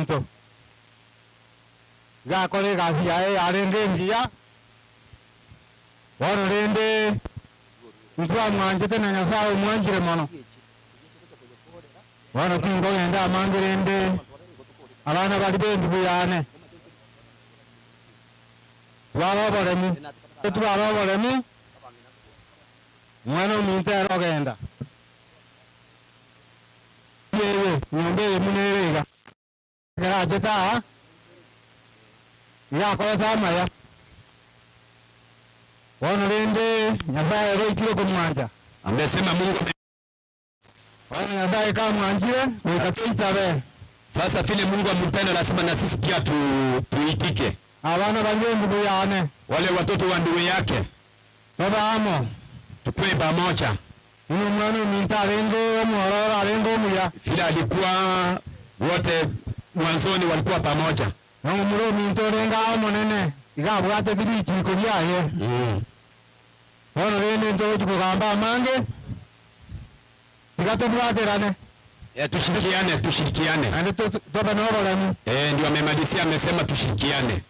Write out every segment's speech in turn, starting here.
minto ga kole ga ya arende ndia wano rende mtwa mwanje tena nyasaye mwanjire mono wano kingo enda mangirende abana bali bendu yane twababoremu mwana ominto arogenda yewe nyombe munerega garaje ta ya ko samaya wano rende nyasaye roikiro kumwanja amesema Mungu wana nyasaye kama mwanjire nikatoitabe. Sasa vile Mungu ampenda lazima na sisi pia tuitike. Abana bali ndugu yane wale watoto wa ndugu yake baba amo tukue pamoja. Uno mwana minta rengo mworora rengo muya vile alikuwa wote mwanzoni walikuwa pamoja. Wangu muro minto renga amo nene ikabwate vili chiko byaye Wono rende ndo tukugamba mange ikatobwaterane tushirikiane. Ande toba nobo lamu. Ndio amemalizia amesema tushirikiane.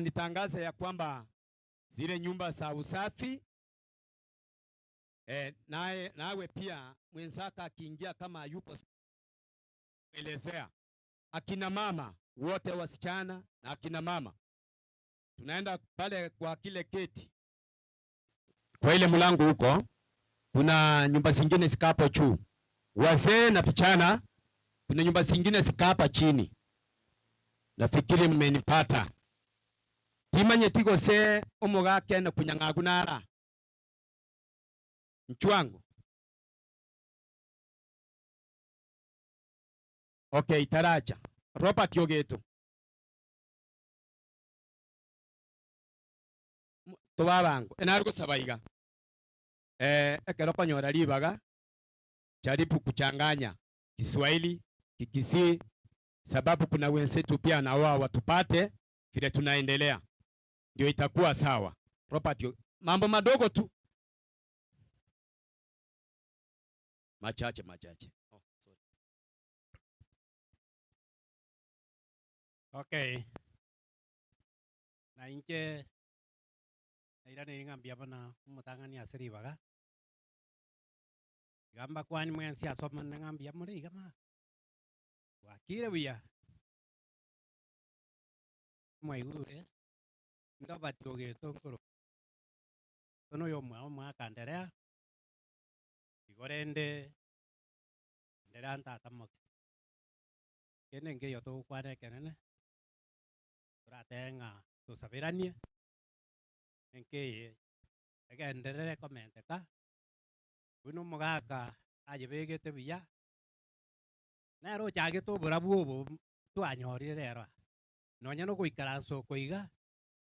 Nitangaza ya kwamba zile nyumba za usafi nawe pia mwenzaka akiingia kama yupo elezea. Akina mama wote, wasichana na akina mama, tunaenda pale kwa kile keti, kwa ile mlango huko kuna nyumba zingine zikapo juu. Wazee na vijana kuna nyumba zingine zikapa chini. Nafikiri mmenipata. Timanye tigo se omogake na kunyangagunara mchwangu. Okay, taraja Robert Yogeto tobabango enargo sabaiga ekero konyora libaga jaribu kuchanganya Kiswahili Kikisii, sababu kuna wenzetu pia na wao watupate vile tunaendelea, ndio itakuwa sawa. Robert, mambo madogo tu machache. Oh, sorry. Okay. Na inke ira ne ngambia bana umutangani asiri baga. Gamba kwani mwensi asoma ngambia muri kama. Wakire biya. Mwaigure. Ndaba toge tonkoro. Tono yo mwa kanderea. Igorende nderanta tamok. Kene nge yo to kware kenene. Ratenga to sabiranie. Enke egenderere komente ka. Uno mogaka ajebegete biya. Nero chage to burabuo to anyori rero. Nonya no kuikaranso koiga.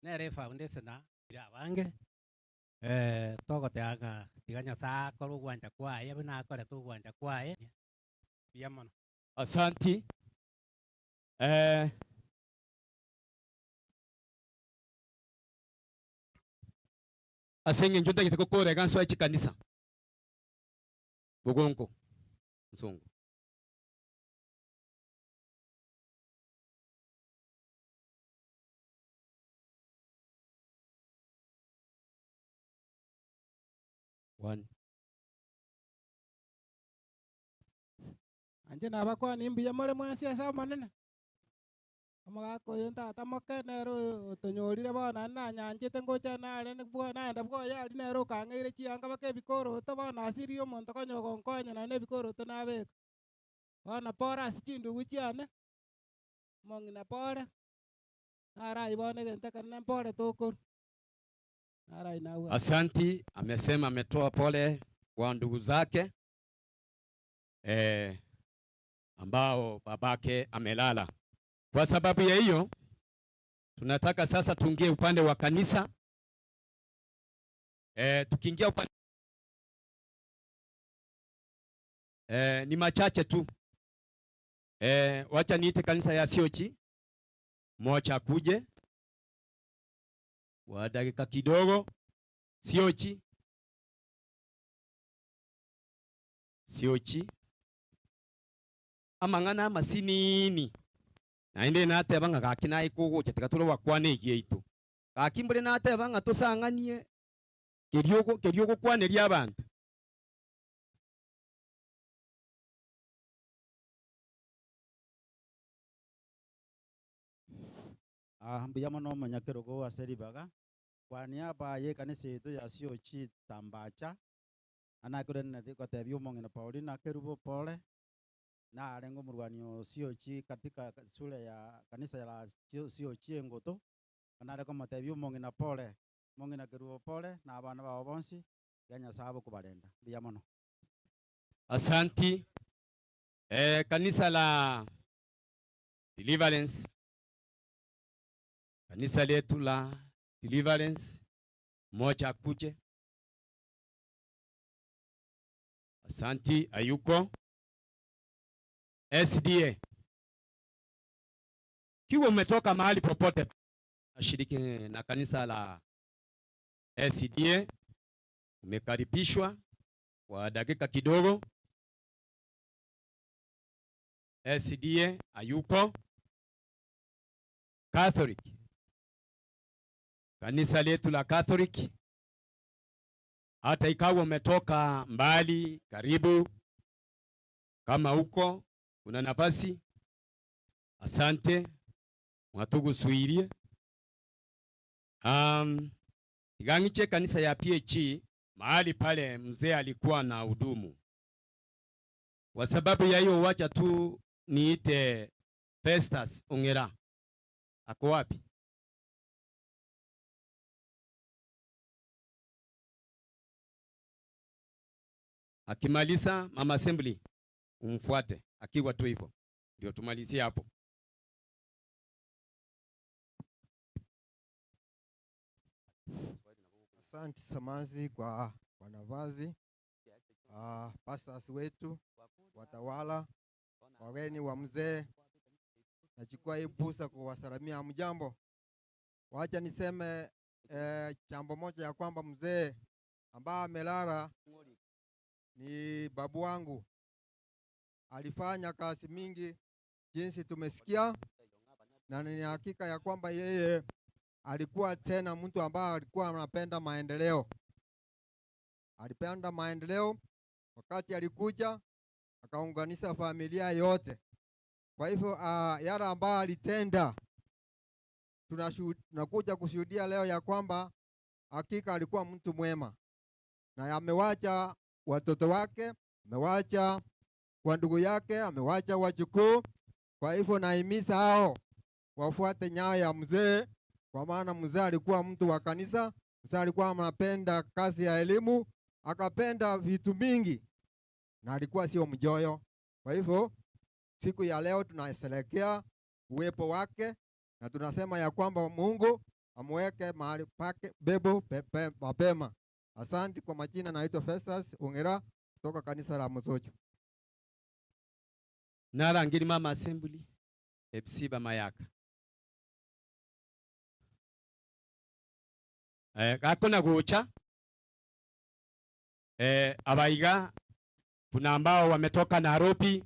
Nere foundation na ya bange. Togo teanga tiganya sa koro gwanja kwae bina kore to gwanja kwae. Biamono. Asanti. Asenge njuta kitako kore ganso echi kanisa. Bugonko. Nsongo. One. Anje nabakwa nimbiya more mwansi asa manene. Amagako yenta tamoke nero tonyorire bana na nyanje tengocha na ale bwa na nda bwa ya nero kangere chi anga bake bikoro to bana asirio monto konyo konkonya na ne bikoro to na be. Bana pora sichindu guchiane. Mongina pora. Ara ibone gente kana pora toko. Ara inaua. Asanti, amesema ametoa pole kwa ndugu zake ambao babake amelala. Kwa sababu ya hiyo tunataka sasa tuingie upande wa kanisa. Tukiingia upande ni machache tu. Wacha niite kanisa ya Siochi. Mocha akuje kwa dakika kidogo. Siochi amangana masinini nainde nate banga gakina ikugo chetekatulo wakwane igeitu gakimbure nate banga tusanganie keryogo kwaneria abantu. Mbuya mono manyakerogo aseribaga kwa niaba ye kanisa yetu ya Siochi Tambacha anakure natiko tebyo mongena Paulina kerubo pole na alengo murwanio Siochi katika shule ya kanisa ya Siochi Ngoto anareko matebyo mongena pole mongena kerubo pole na abana babo bonsi yanya sabo kubalenda mbuya mono. Asanti. Kanisa la Deliverance, kanisa letu la Deliverance, moja akuje. Asanti. Ayuko SDA, kiwa umetoka mahali popote ashiriki na kanisa la SDA, umekaribishwa kwa dakika kidogo. SDA Ayuko Catholic, kanisa letu la Catholic, hata ikawa umetoka mbali karibu, kama huko kuna nafasi, asante mwatugusuirie. Igangiche kanisa ya PH mahali pale mzee alikuwa na hudumu. Kwa sababu ya hiyo wacha tu niite Festus Ongera. Ako wapi? Akimaliza mama assembly umfuate akiwa tu hivyo. Ndio tumalizie hapo. Asante Samazi kwa wanavazi, pastors wetu, watawala, wageni wa mzee. Nachukua hii fursa kuwasalamia mjambo. Wacha niseme jambo moja ya kwamba mzee ambaye amelala ni babu wangu. Alifanya kazi mingi jinsi tumesikia, na ni hakika ya kwamba yeye alikuwa tena mtu ambaye alikuwa anapenda maendeleo. Alipenda maendeleo. Wakati alikuja akaunganisha familia yote. Kwa hivyo yale ambayo alitenda tunakuja kushuhudia leo ya kwamba hakika alikuwa mtu mwema, na amewacha watoto wake, amewacha kwa ndugu yake, amewacha wajukuu. Kwa hivyo naimiza hao wafuate nyayo ya mzee, kwa maana mzee alikuwa mtu wa kanisa. Mzee alikuwa anapenda kazi ya elimu, akapenda vitu mingi, na alikuwa sio mjoyo. Kwa hivyo siku ya leo tunasherehekea uwepo wake, na tunasema ya kwamba Mungu amweke mahali pake bebo mapema. Asante. Kwa majina naitwa Festus Ongera kutoka kanisa la Mzocho. Narangiri mama assembly Epsiba Mayaka. Kakona gucha abaiga, kuna ambao wametoka Nairobi,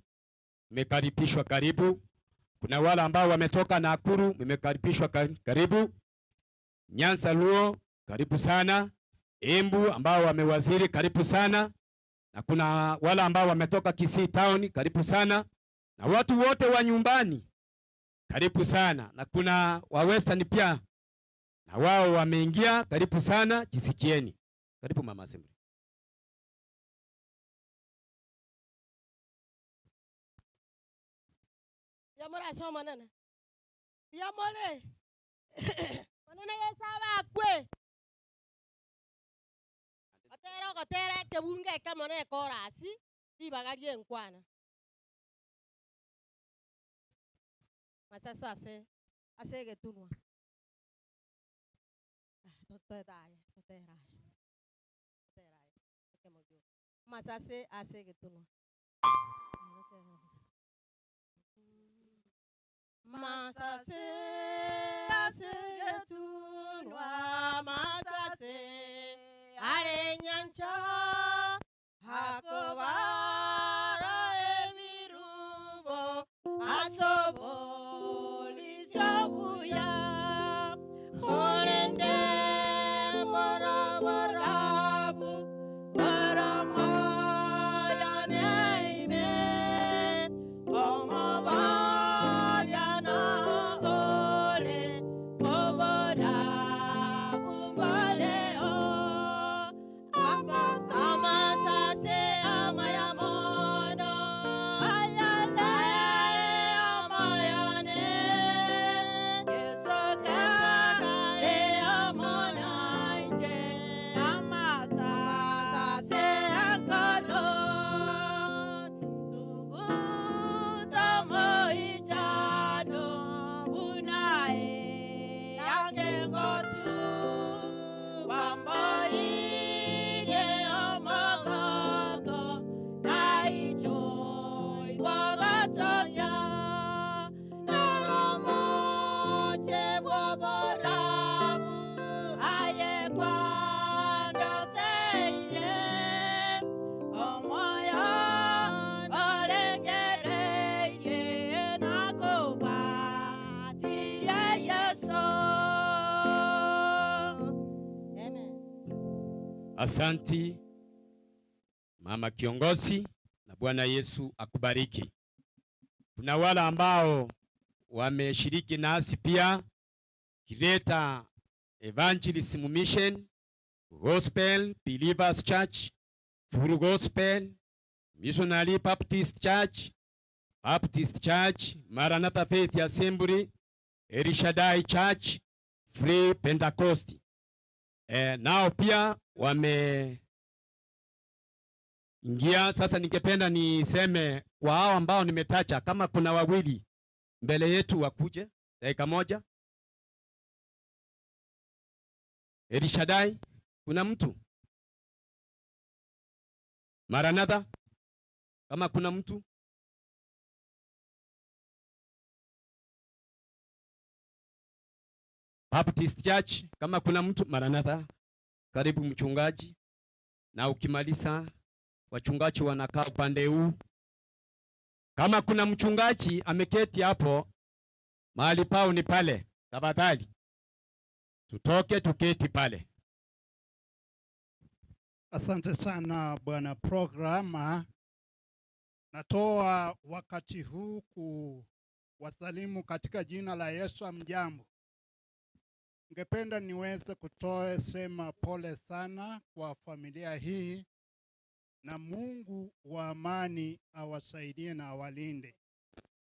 mmekaribishwa karibu. Kuna wale ambao wametoka Nakuru, mmekaribishwa karibu. Nyanza Luo, karibu sana. Embu ambao wamewaziri, karibu sana. Na kuna wale ambao wametoka Kisii town, karibu sana. Na watu wote wa nyumbani, karibu sana. Na kuna wa Western pia, na wao wameingia, karibu sana, jisikieni. Karibu mama assembly. Yamora soma nana. Yamole. Manana yesaba kwe. Atera kebunge kamone korasi ibagarie enkwana. Masasa ase getunwa. Toteraye. Kemojo. Masase ase getunwa. Masase nyanja hakobara emirubo asobolisyabuya olende barabu baramoyaneime omobalyana ole oborabu baleo amasase amayamono ayale amayane kesokale amonaije amasase akolo tugutomoichano unae yangengotu wamboiye omogogo naicho iwogotoya naromoche bwoborabu ayekwandoseile omoyo olengereire nakobatirie Yesu. Amen. Asanti mama kiongozi, na Bwana Yesu akubariki. Kuna wale ambao wameshiriki nasi pia, Kireta Evangelism Mission, Gospel Believers Church, Full Gospel, Missionary Baptist Church, Maranatha Faith Assembly, Erishadai Church, Free Pentecost. Nao pia wameingia. Sasa ningependa niseme kwa hao ambao nimetacha, kama kuna wawili mbele yetu wakuje dakika moja. Erishadai, kuna mtu? Maranatha, kama kuna mtu? Baptist Church, kama kuna mtu? Maranatha, karibu mchungaji. Na ukimaliza wachungaji wanakaa upande huu. Kama kuna mchungaji ameketi hapo, mahali pao ni pale, tafadhali tutoke tuketi pale. Asante sana bwana programa. Natoa wakati huu kuwasalimu katika jina la Yesu. Mjambo. Ningependa niweze kutoa sema pole sana kwa familia hii, na Mungu wa amani awasaidie na awalinde.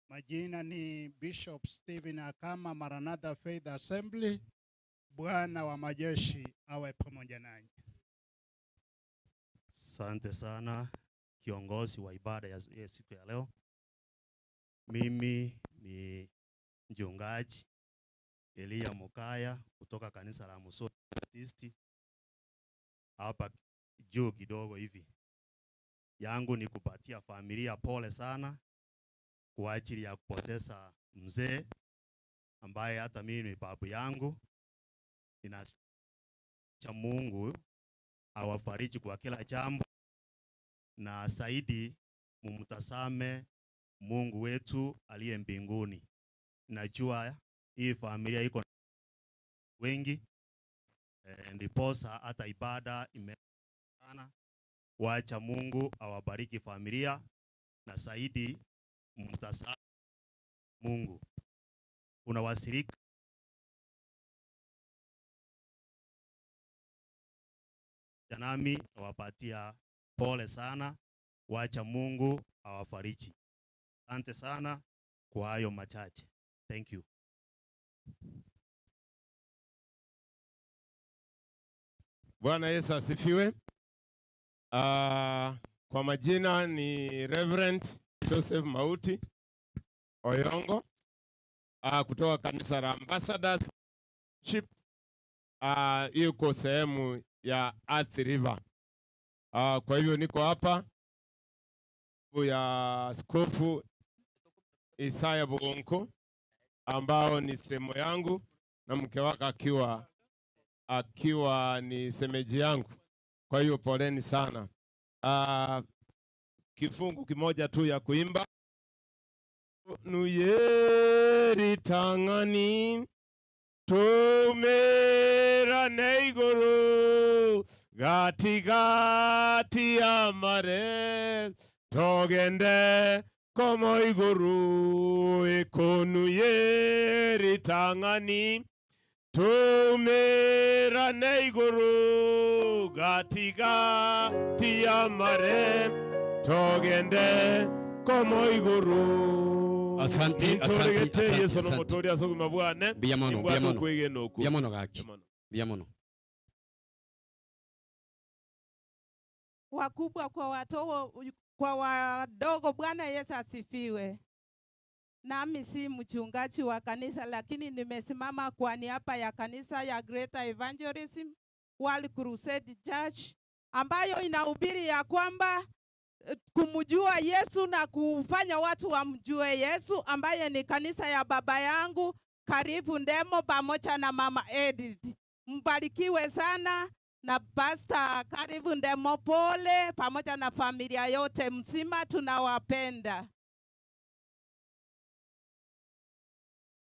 Majina ni Bishop Stephen Akama, Maranatha Faith Assembly. Bwana wa majeshi awe pamoja nanyi. Asante sana kiongozi wa ibada ya siku ya leo. Mimi ni mchungaji Elia Mukaya kutoka kanisa la Mzee Baptist hapa juu kidogo hivi. Yangu ni kupatia familia pole sana kwa ajili ya kupoteza mzee ambaye hata mimi ni babu yangu. Ninaacha Mungu awafariji kwa kila jambo, na zaidi mumtazame Mungu wetu aliye mbinguni. Najua hii familia iko wengi, ndiposa hata ibada imefana. Wacha Mungu awabariki familia, na zaidi mumtazame Mungu. Kuna wasirika nami nawapatia pole sana. Wacha Mungu awafariji. Asante sana kwa hayo machache. Thank you. Bwana Yesu asifiwe. Kwa majina ni Reverend Joseph Mauti Oyongo kutoka kanisa la Ambassadors Chip, yuko sehemu ya Athi River. Kwa hivyo niko hapa ya Askofu Isaya Bugonko ambao ni semo yangu na mke wake akiwa ni semeji yangu. Kwa hiyo poleni sana. Kifungu kimoja tu ya kuimba. Nuyeri tangani tumera neigoro gati gati amare togende komo igoro ekonuyeri tangani tumera neigoro gati gati amare togende komo igoro. Asante. Wakubwa kwa wadogo, Bwana Yesu asifiwe. Nami si mchungaji wa kanisa, lakini nimesimama kwa niaba ya kanisa ya Greater Evangelism World Crusade Church ambayo inahubiri ya kwamba kumjua Yesu na kufanya watu wamjue Yesu, ambaye ni kanisa ya baba yangu Karibu Ndemo pamoja na mama Edith. Mbarikiwe sana na Pastor Karibu Ndemo Pole pamoja na familia yote mzima, tunawapenda.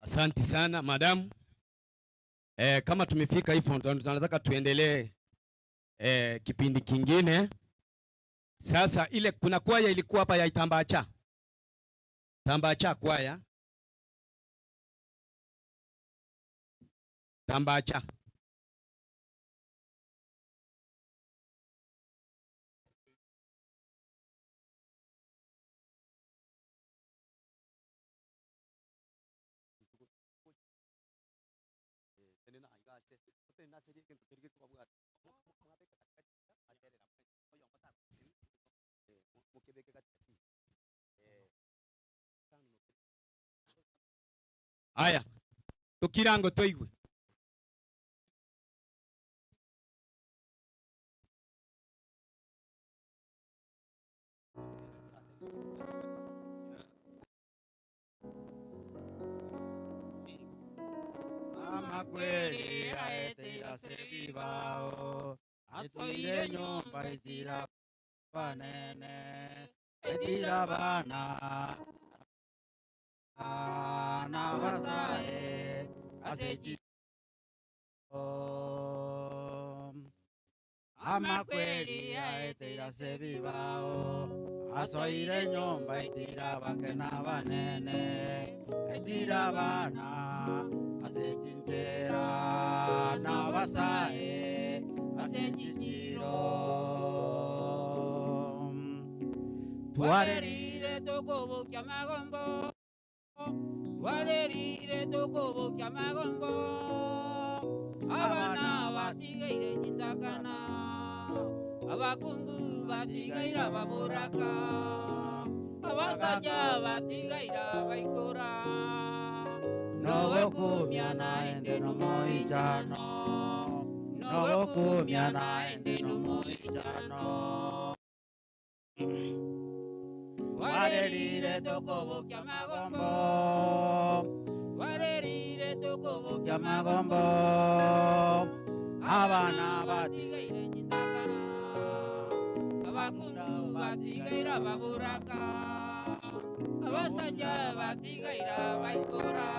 Asante sana madam. Kama tumefika hivyo tunataka tuendelee kipindi kingine. Sasa ile kuna kwaya ilikuwa hapa ya Itambacha. Tambacha kwaya. Tambacha. Aya, tukirango toigwe. Ama kweli aetira sebibao, atire nyumba itira panene, itira bana, na bazae, asechi. Ama kweli aetira sebibao, asoire nyumba itira bakena banene, itira bana, asechinchera na basae asechichiro Tuarerire tokobo kya magombo, tuarerire tokobo kya magombo, abana batigaire nyindakana, abakungu batigaira baburaka, abasajja batigaira baikora. Nogo kumiana ende no moichano, nogo kumiana ende no moichano. Warerire tokobo kya magombo, warerire tokobo kya magombo, abana batigaire nyindakana, abakungu batigaira baburaka, abasajja batigaira baikora.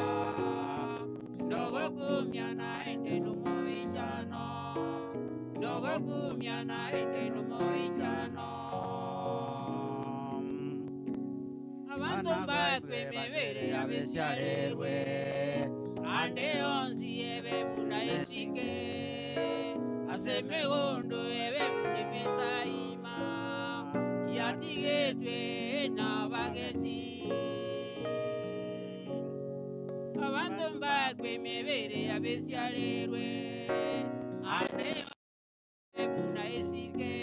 Nogo kumiana ende no moichano, nogo kumiana ende no moichano. Abantu bakwe mebere abesyalewe, ande onzi ebe buna esike, aseme gondo ebe bune mesaima, yatigetwe na bagesi. Abantu bakwe mebere abesyalewe, ande ebe buna esike,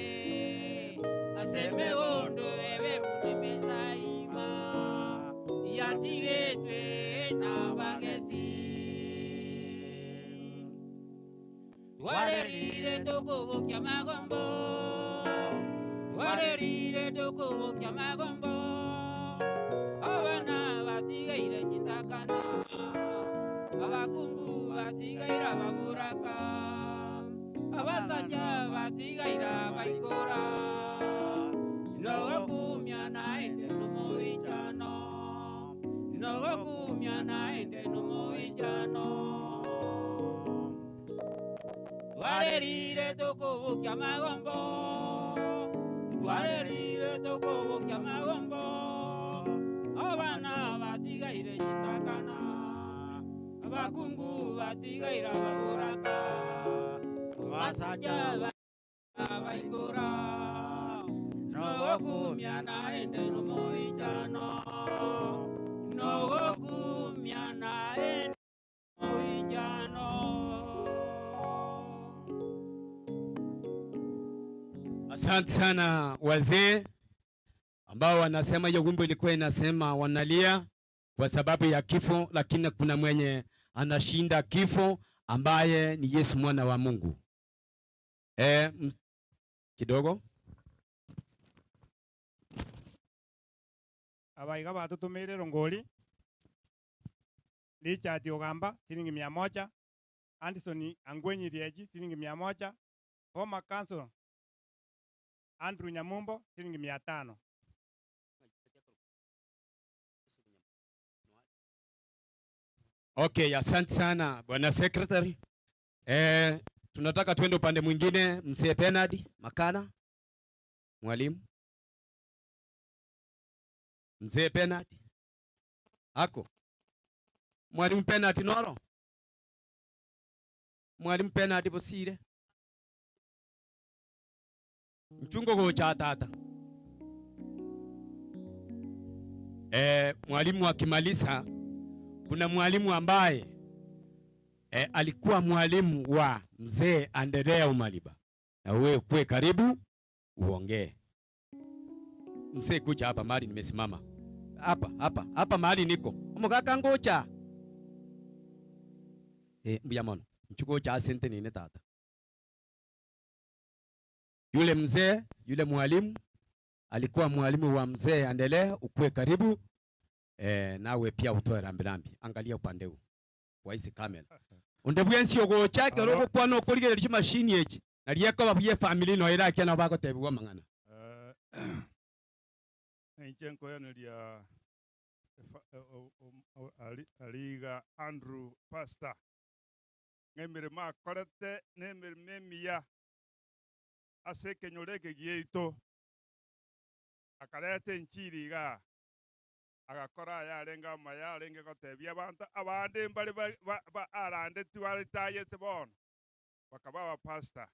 aseme gondo ebe bune mesaima, yatigetwe na bagesi. Tuarerire tokobo kya magombo, tuarerire tokobo kya magombo, abana batigaire nyindakana, abakungu batigaira baburaka, abasajja batigaira baikora nogokumya naende nomuwijano nogokumya naende nomuwijano twarerire tukubukia magombo twarerire tukubukia magombo abana batigaire nyitakana abakungu batigaira baburaka basajja baikora nogokumya naende nomuwijano nogokumya naende nomuwijano. Asante sana wazee ambao wanasema hiyo wimbo ilikuwa inasema wanalia kwa sababu ya kifo, lakini kuna mwenye anashinda kifo ambaye ni Yesu mwana wa Mungu. Kidogo abaiga batutumire rongoli Richard Ogamba shilingi 100, Anderson Angwenyi Rieji shilingi 100, former council Andrew Nyamumbo shilingi 500. Okay, asante sana bwana secretary. Tunataka twende upande mwingine. Mzee Bernard Makana, mwalimu. Mzee Bernard ako mwalimu Bernard Noro, mwalimu Bernard Bosire, mchungo go cha tata. Mwalimu akimaliza, kuna mwalimu ambaye alikuwa mwalimu wa mzee Andrea Omariba, na wewe kwe karibu uongee. Mzee kuja hapa mahali nimesimama. Hapa mahali niko. Umugaka ngocha. Mbiamono. Mchuko cha asante nini tata. Yule mzee, yule mwalimu alikuwa mwalimu wa mzee Andrea, ukwe karibu. Nawe pia utoe rambirambi. Angalia upande huu wa hizi kamera. Undebwensi yogo chake robo kwano kuligera chi machine yechi. Naliyeko babuye family no ira kyana bako tebwa mangana. Enchenko ya aliga Andrew Pastor ngemire makorete nemire memia aseke nyoreke gieito akarete nchiriga agakora yarenga mayarenge gotebia abantu abande mbali ba arande twalitaye tebon bakaba pastor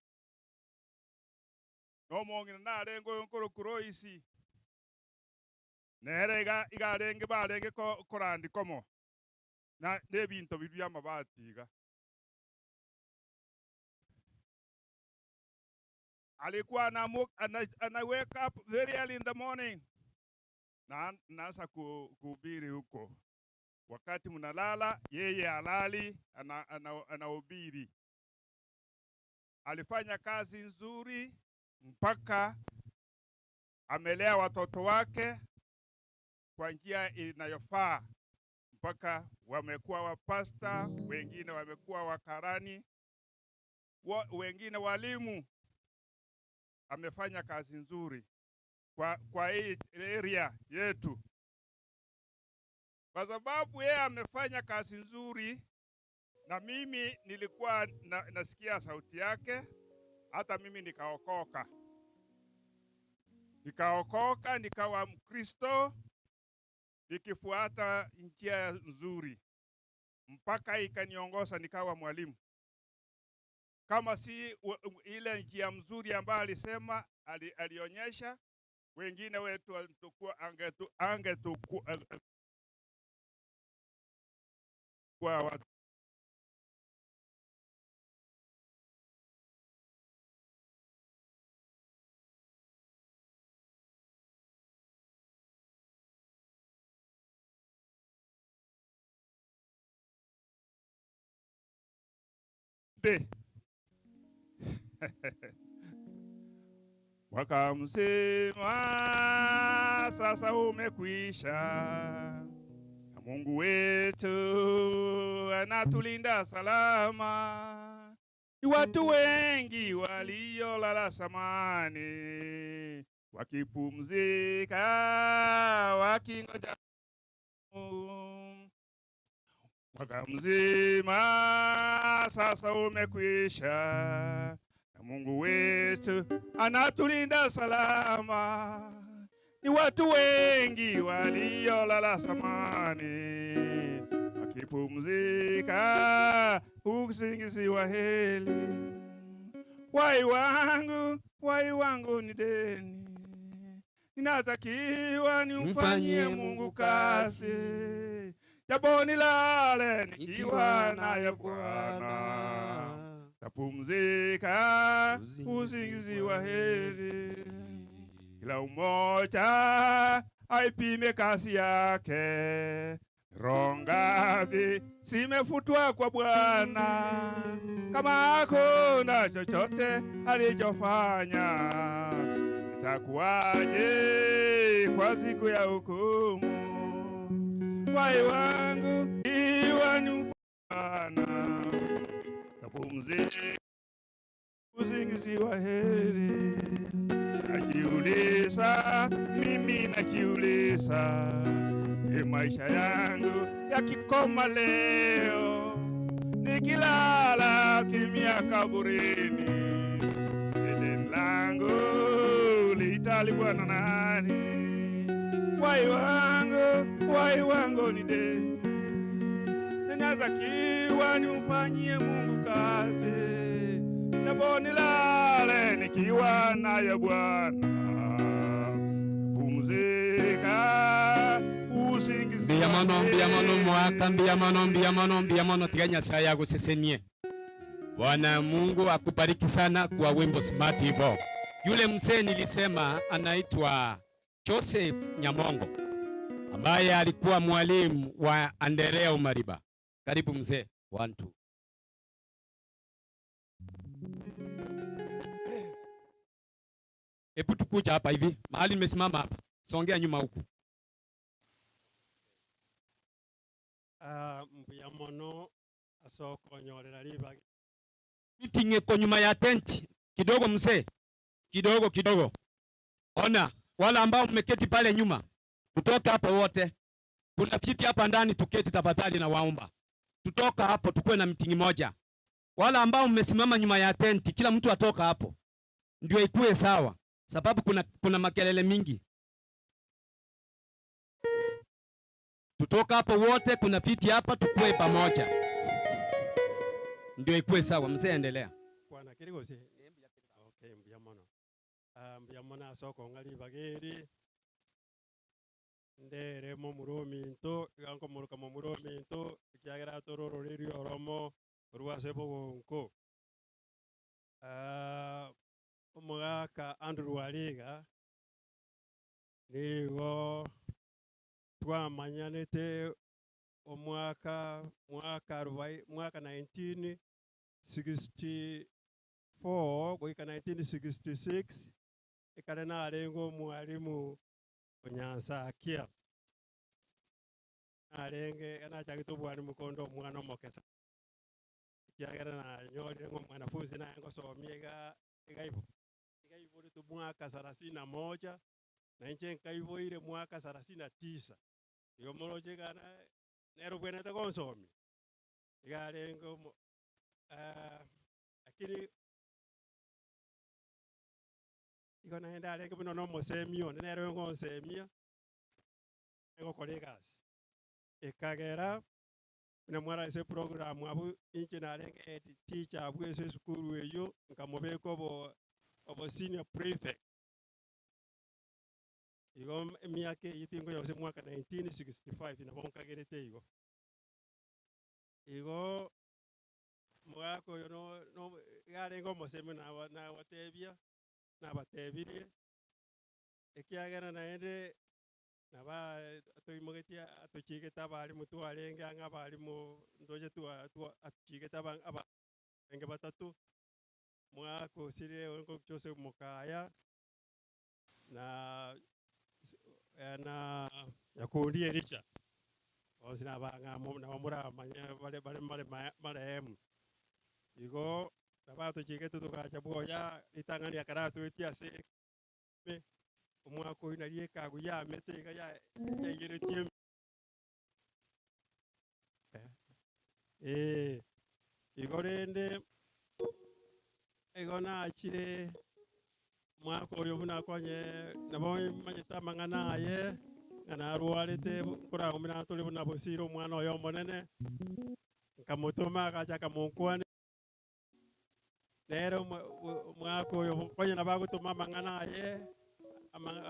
no mongina narengo yonkoro kuroisi nerega igarenge barenge korandi komo na nebinto bibya mabatiga alikuwa ana wake up very early in the morning na nasa kuhubiri huko. Wakati mnalala yeye alali anahubiri. Alifanya kazi nzuri mpaka amelea watoto wake kwa njia inayofaa mpaka wamekuwa wapasta, wengine wamekuwa wakarani, wengine walimu. Amefanya kazi nzuri kwa hii area yetu. Kwa sababu yeye amefanya kazi nzuri na mimi nilikuwa nasikia sauti yake, hata mimi nikaokoka. Nikawa Mkristo, nikifuata njia nzuri mpaka ikaniongoza nikawa mwalimu. Kama si ile njia mzuri ambayo alisema alionyesha, wengine wetu angetukua watu. Mwaka mzima sasa umekwisha, na Mungu wetu anatulinda salama. Ni watu wengi waliolala samani wakipumzika wakingoja mwaka mzima sasa umekwisha, na Mungu wetu anatulinda salama. Ni watu wengi waliolala samani wakipumzika usingizi wa heri. Wai wangu ni deni, ninatakiwa nimfanyie Mungu kazi, japo nilale nikiwa naye Bwana, tapumzika usingizi wa heri. Kila umoja aipime kazi yake, rongavi simefutwa kwa Bwana, kama hakuna chochote alichofanya, itakuwaje kwa siku ya hukumu? Wai wangu iwa ni Bwana, tapumzika usingizi wa heri. Najiuliza, mimi najiuliza, maisha yangu yakikoma leo, nikilala kimya kaburini, deni langu litalipwa na nani? Wai wangu ni deni, ninatakiwa nimfanyie Mungu kazi, japo nilale nikiwa naye Bwana, pumzika usingizi. Mbiyamano tiganya saa yago sesenie. Bwana Mungu akubariki sana kwa wimbo smart hivyo. Yule mzee nilisema anaitwa Joseph Nyamongo, ambaye alikuwa mwalimu wa Anderea Omariba. Karibu mzee. 1 2. Ebu tukuja hapa hivi. Mahali nimesimama hapa. Songea nyuma huku. Mbuyamono asoko nyorera liba. Meeting kwa nyuma ya tenti. Kidogo mzee. Kidogo. Ona, wala ambao mmeketi pale nyuma, kutoka hapo wote. Kuna viti hapa ndani, tuketi tafadhali na waomba. Tutoka hapo tukue na meeting moja. Wala ambao mmesimama nyuma ya tenti, kila mtu atoka hapo. Ndio ikue sawa. Sababu kuna makelele mingi. Tutoka hapo wote, kuna viti hapa, tukue pamoja. Ndio ikue sawa. Mzee endelea. Bwana kirigo si. Okay, mbuyamono. Mbuyamono asoko ngali bageri. Ndere mo muromi into, ganko muruka mo muromi into, kyagera tororo riri oromo, ruwase bogonko. Omugaka Andrew Waliga nigo twamanyanete omwaka 1964 goika 1966 ikale narengo mwalimu onyansakia arenge anachagito bwali mukondo omwana omokesa kyagera na nyori ngo mwanafunzi na ngo somiega igaibo tu mwaka 31 na nje nkaibo ile mwaka 39 iyo moroje kana nero bwena ta konsomi igarengo akiri igona enda arengo bino no mosemio nero ngo semia ngo kolegas ekagera na mwara ese program abu inche na arengo teacher abu ese skuru eyo nkamobeko obo senior prefect. Igo miake yitingo yose mwaka 1965 na bonka gerete igo. Igo mwako yo no garengo moseme na watebia na batebirie. Ekiagera na ende na ba atoimogetia atochigeta bali mutu arenge anga bali mu ndoje tu atochigeta bang aba enge batatu mwako sire onko Joseph Mokaya na yakundi Elisha osina banga na mura manya bale marehemu igo Sabato chiketu tukacha boya itangani akaratu etiase me umwako inalie kaguya mete kaya yire tiem igorende egona achire mwako yo buna konye nabo manyita mangana ye ngana ruarete kura umina tole buna bosiro mwana oyo monene nkamutuma kacha kamunkwane lero mwako yo konye nabagutuma mangana ye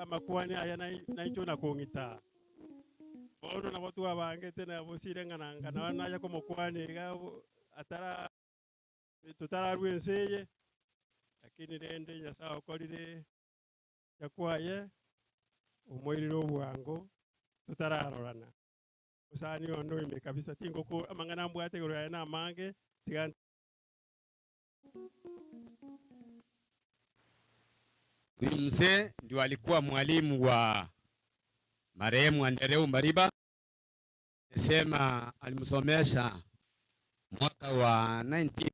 amakwani aya na ichona kongita bono na watu abange tena bosire ngana na ya como kwani ga atara tutara ruenseye lakini rende nyasa okorire yakwaye umoiriro bwango tutararorana usani ono ime kabisa tingo ko amangana mbwate gore na mange tigan Huyu mzee ndio alikuwa mwalimu wa marehemu Omariba. Sema alimsomesha mwaka wa 19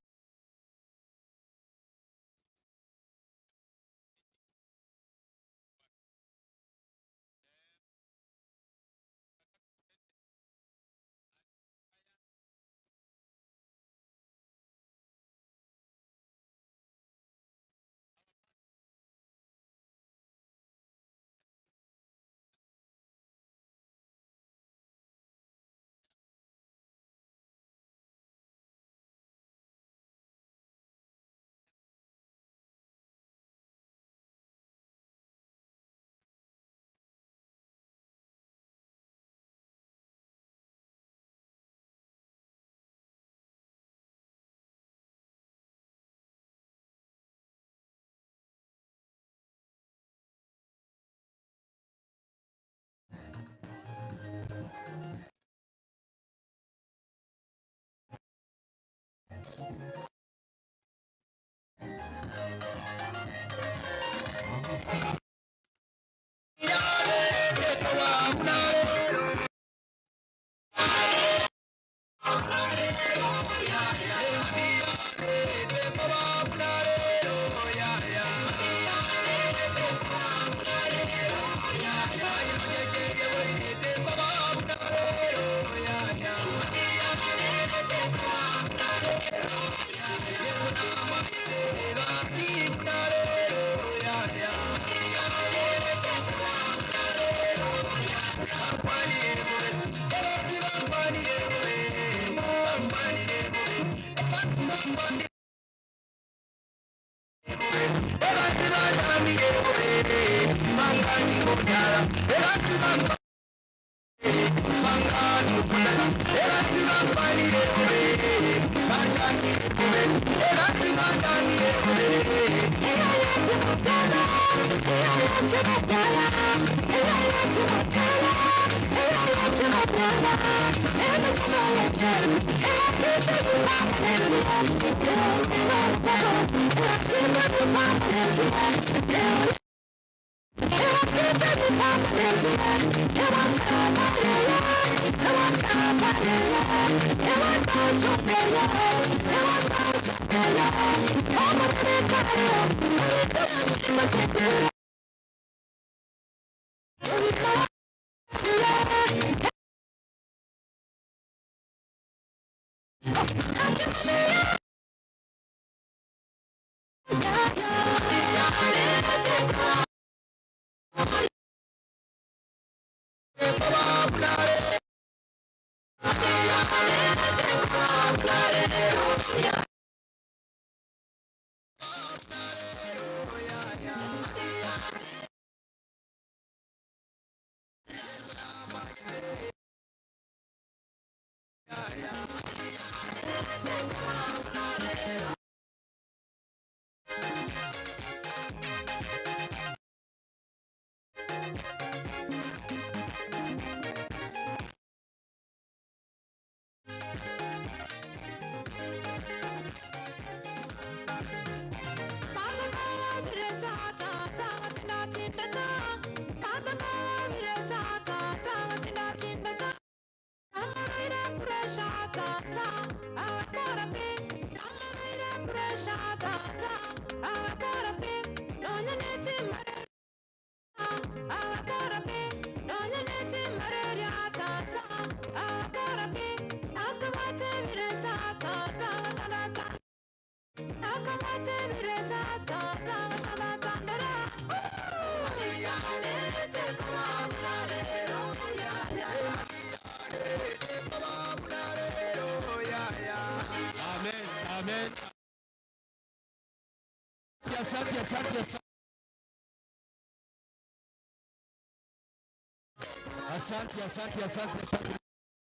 Asante, asante,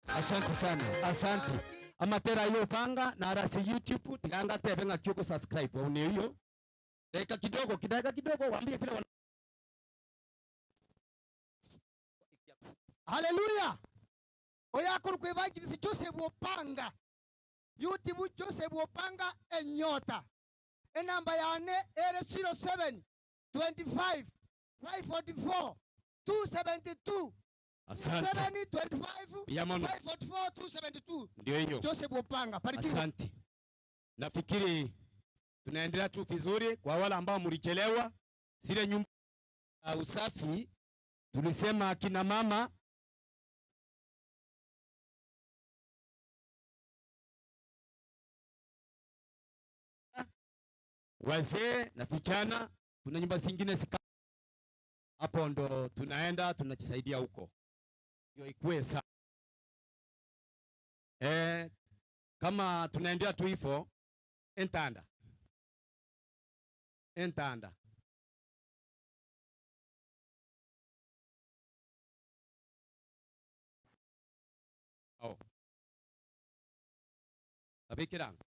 asante sana, asante. Amatera yo panga na arasi YouTube tiganga tebe nga kyoko subscribe one hiyo. Dakika kidogo waambie vile Haleluya. Oyakuru kwevagiriza Joseph Wopanga. YouTube Joseph Wopanga enyota. Enamba yane ere 07 25 544 272. Asante. 725 544 272. Ndio hiyo. Joseph Wopanga. Asante. Nafikiri tunaendelea tu vizuri. Kwa wale ambao mlichelewa, sile nyumba usafi tulisema kina mama wazee na vijana, kuna nyumba zingine hapo ndo tunaenda tunajisaidia huko. Hiyo ikue sawa. Kama tunaendelea tu hivyo entanda. Oh. Abikiranga.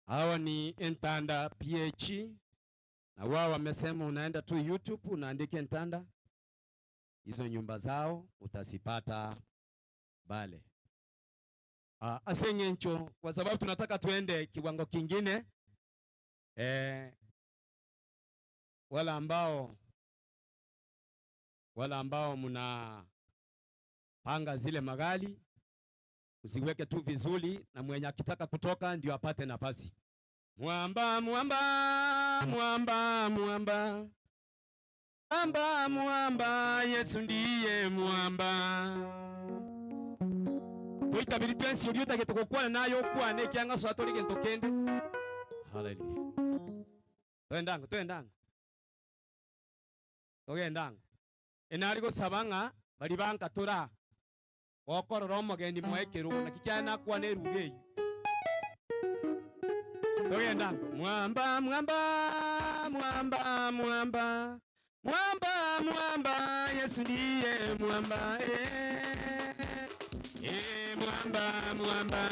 Hawa ni Ntanda PH, na wao wamesema unaenda tu YouTube unaandika Ntanda, hizo nyumba zao utazipata bale. Asengencho, kwa sababu tunataka tuende kiwango kingine. Wala ambao muna panga zile magali usiweke tu vizuri, na mwenye akitaka kutoka ndio apate nafasi. Mwamba mwamba mwamba mwamba mwamba mwamba, Yesu ndiye mwamba. Tuitabiri twensi uliota getokokwana nayo kwane kyanga so atoli gentokende. Hallelujah. Twendango. Togendango. Enarigo sabanga bali banka tora. Okororo mogendi mwekeru na kikyana kwane rugeyi. Togendango. Mwamba mwamba mwamba mwamba mwamba mwamba, Yesu ndiye mwamba. Mwamba mwamba.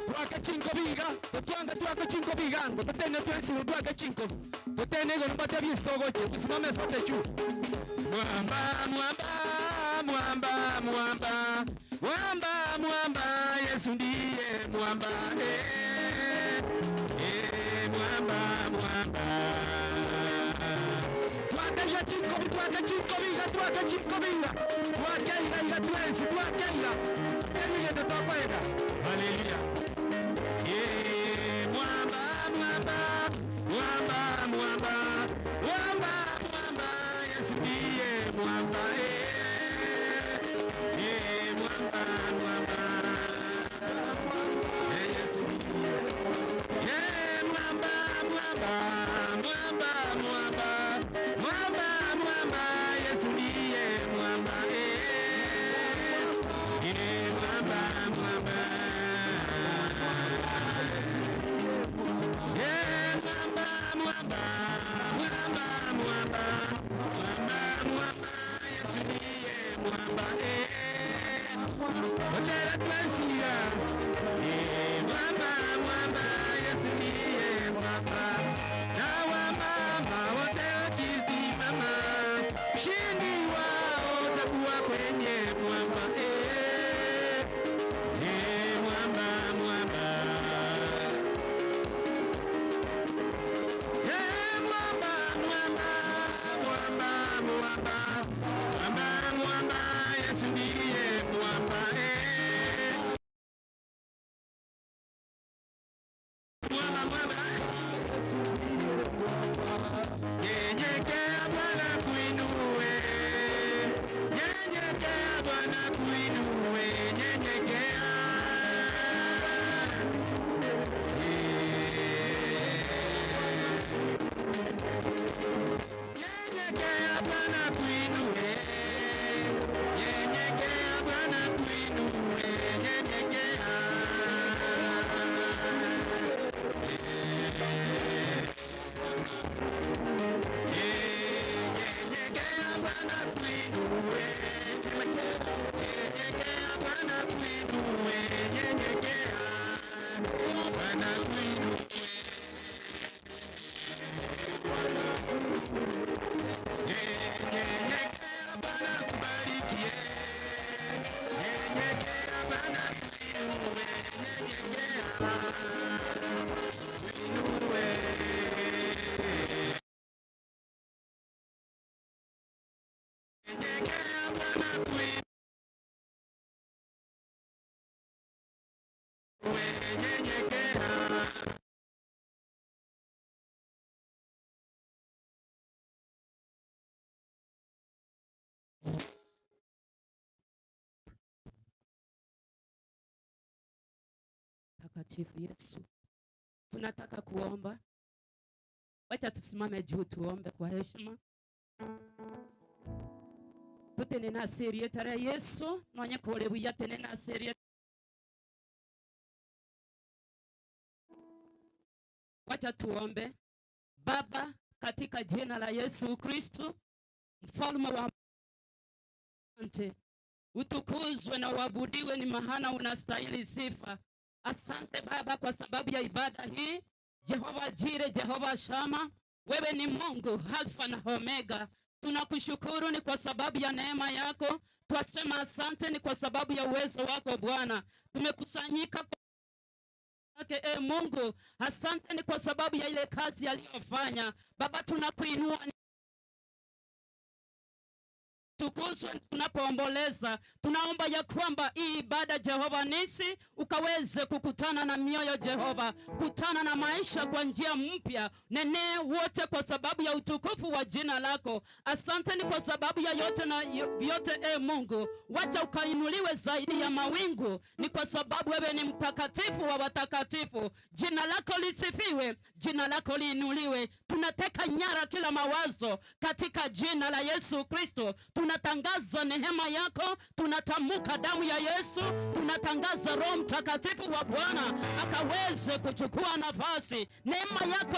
Tuaka chinko biga, tuaka chinko biga, tutene tuensi tuaka chinko. Tutene go mpate visto goche, tusimame sote juu. Mwamba mwamba mwamba mwamba mwamba mwamba, Yesu ndiye mwamba. Mwamba mwamba. Tuaka chinko biga, tuaka chinko biga. Tuaka ila tuensi, tuaka ila. Emi yendo tokwenda. Hallelujah. Mwamba mwamba mwamba mwamba mwamba mwamba, Yesu ndiye mwamba. Mwamba mwamba, Yesu ndiye mwamba mwamba mwamba mwamba mwamba mwamba, Yesu ndiye mwamba. Mwamba mwamba. Mwamba tuinue. Nyenyekea Bwana tuinue. Nyenyekea. Nyenyekea Bwana tuinue. Nyenyekea Bwana tuinue. Nyenyekea Bwana tuinue. Nyenyekea Bwana kubarikie. Nyenyekea Bwana tuinue. Nyenyekea tuinue. Nyenyekea Bwana tuinue. Nyenyekea. Mtakatifu Yesu, tunataka kuomba. Wacha tusimame juu tuombe kwa heshima. Tutenena serie tara Yesu, nonye kole buya tenena serie. Wacha tuombe. Baba, katika jina la Yesu Kristo, mfalme wa asante, utukuzwe na uabudiwe, ni mahana unastahili sifa. Asante Baba kwa sababu ya ibada hii. Jehova Jire, Jehova Shama, wewe ni Mungu Alfa na Omega. Tunakushukuru ni kwa sababu ya neema yako. Twasema asante ni kwa sababu ya uwezo wako Bwana. Tumekusanyika yake Mungu. Asante ni kwa sababu ya ile kazi aliyofanya. Baba, tunakuinua tukuzwe tunapoomboleza. Tunaomba ya kwamba hii ibada Jehova Nisi ukaweze kukutana na mioyo Jehova, kutana na maisha kwa njia mpya. Nene wote kwa sababu ya utukufu wa jina lako. Asante ni kwa sababu ya yote na yote Mungu. Wacha ukainuliwe zaidi ya mawingu, ni kwa sababu wewe ni mtakatifu wa watakatifu. Jina lako lisifiwe, jina lako liinuliwe. Tunateka nyara kila mawazo katika jina la Yesu Kristo. Tunatangaza neema yako, tunatamka damu ya Yesu, tunatangaza Roho Mtakatifu wa Bwana akaweze kuchukua nafasi, neema yako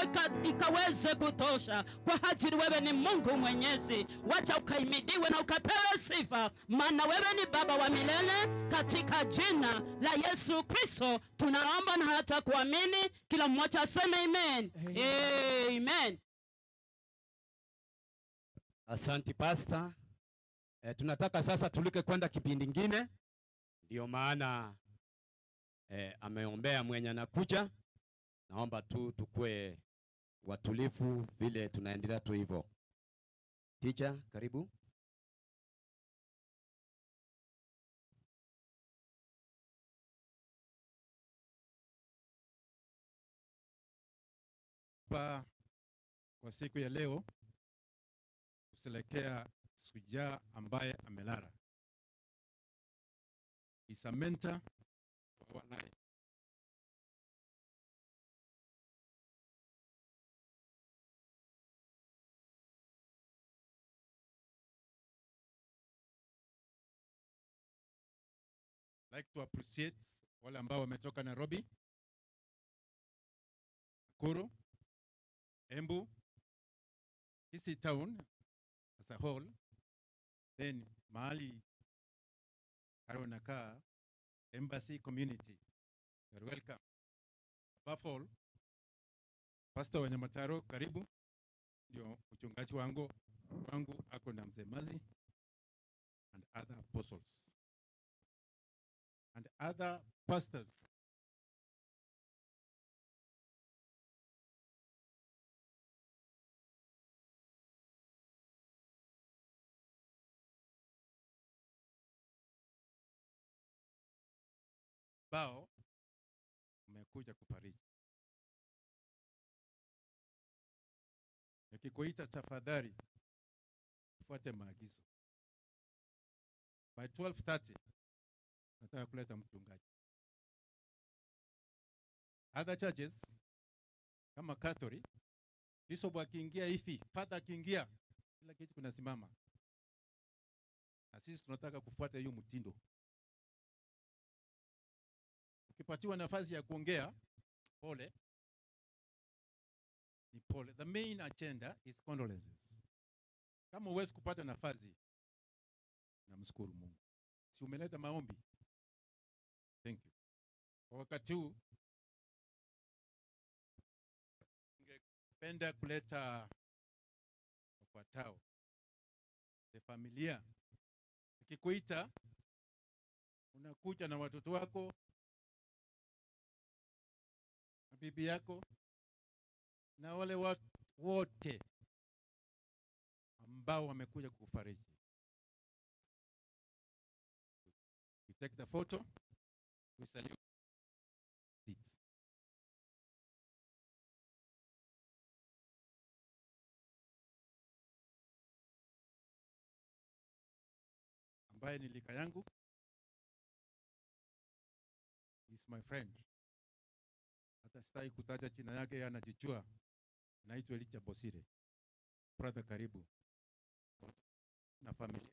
ikaweze kutosha, kwa ajili wewe ni Mungu mwenyezi. Wacha ukaimidiwe na ukapewe sifa, maana wewe ni Baba wa milele. Katika jina la Yesu Kristo tunaomba na hata kuamini. Kila mmoja aseme amen. Amen. Asante Pastor. Tunataka sasa tulike kwenda kipindi kingine. Ndio maana ameombea mwenye anakuja. Naomba tu tukue watulivu vile tunaendelea tu hivyo. Teacher, karibu. Kwa siku ya leo kuselekea shujaa ambaye amelala. Is a mentor for our life. Like to appreciate wale ambao wametoka Nairobi, Nakuru, Embu, Kisii town as a whole, then mahali Karonaka Embassy community. You're welcome. Above all, Pastor Wanyamataro, karibu. Ndio mchungaji wangu ako na Mzee Mazi and other apostles and other pastors. Bao umekuja kufariji. Nikikuita tafadhali fuate maagizo. By 12:30 nataka kuleta mchungaji. Other churches kama Catholic, bishop akiingia hivi, father akiingia, kila kitu kunasimama. sisi tunataka kufuata hiyo mtindo. Ukipatiwa nafasi ya kuongea, pole. Ni pole. The main agenda is condolences. Kama huwezi kupata nafasi, namshukuru Mungu. Si umeleta maombi? Thank you. Kwa wakati huu ningependa kuleta wafuatao. The familia. Nikikuita unakuja na watoto wako, na bibi yako, na wale wote ambao wamekuja kukufariji. We take the photo. We salute it. Ambaye ni lika yangu is my friend. Hata sitaki kutaja jina yake, anajijua. Naitwa Licha Bosire. Brother, karibu na familia.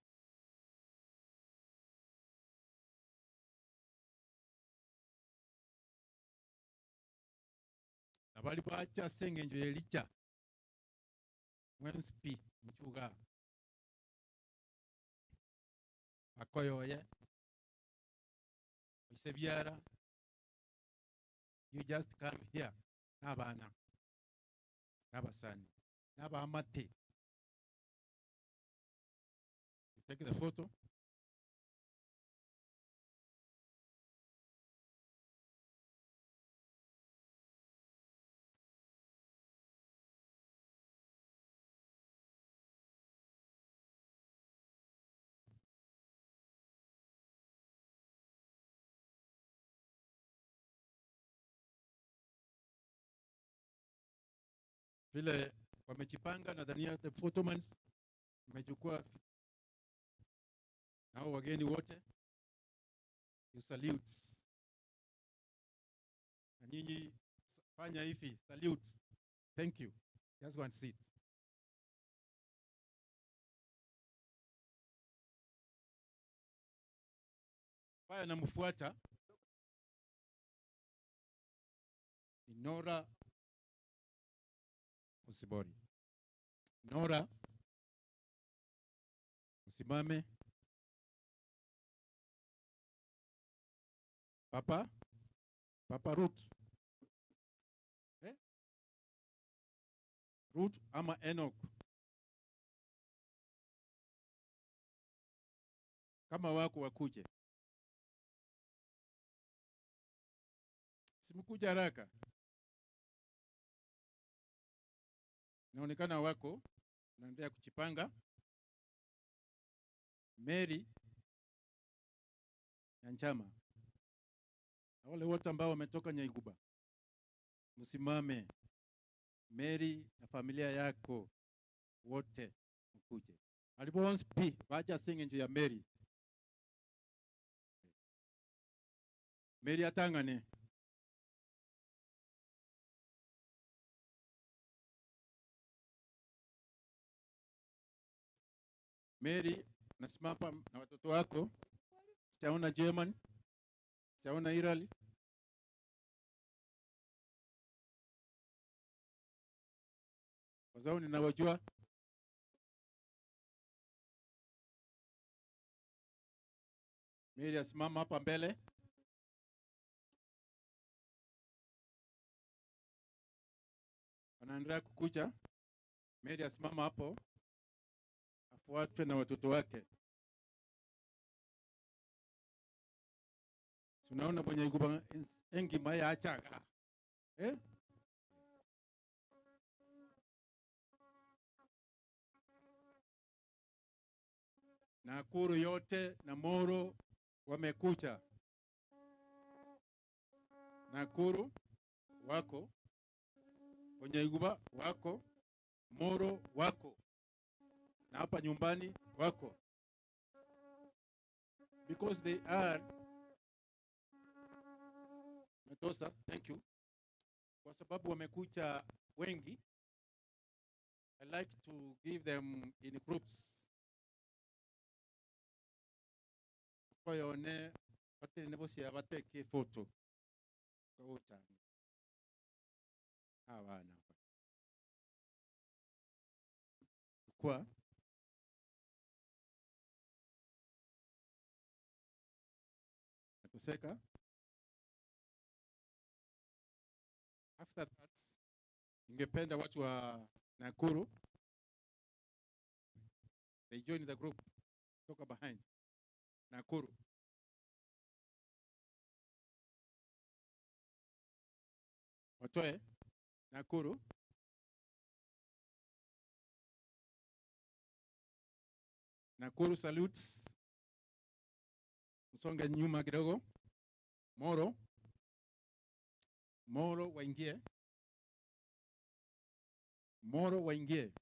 Na bali bacha sengenjo Licha mwensipi mchuga akoyoye isebyara. You just come here n'abana n'abasani n'abamate. You take the photo. Vile wamejipanga, nadhania the photomans wamechukua nao wageni wote. You salute. Na nyinyi fanya hivi, salute. Thank you. Just one seat. Paya namfuata ni Nora Usibori. Nora, usimame. Papa Ruth. Ruth ama Enoch. Kama wako wakuje. Simkuja haraka. Inaonekana wako naendelea kuchipanga. Mary ya Njama. Na wale wote ambao wametoka Nyaiguba, msimame. Mary na familia yako wote mkuje. Alibonspi wacha singe nje ya Mary. Mary atangane. Mary, nasimama na watoto wako. Sijaona German. Sijaona Irali. Kwa sababu ninawajua. Mary asimama hapa mbele. Anaendelea kukuja. Mary asimama hapo. Afuatwe na watoto wake. Tunaona mwenye iguba engi maya achaga. Nakuru yote na Moro wamekucha. Nakuru wako, kwenye iguba wako, Moro wako, na hapa nyumbani wako. Because they are Metosa, thank you. Kwa sababu wamekucha wengi, I like to give them in groups. Koyone pati nebosi abateke photo. Kota. Hawana. Kwa Natuseka. After that, ningependa watu wa Nakuru, they join the group. Toka behind. Nakuru. Watoe Nakuru. Nakuru salutes. Msonge nyuma kidogo. Moro. Moro waingie. Moro waingie.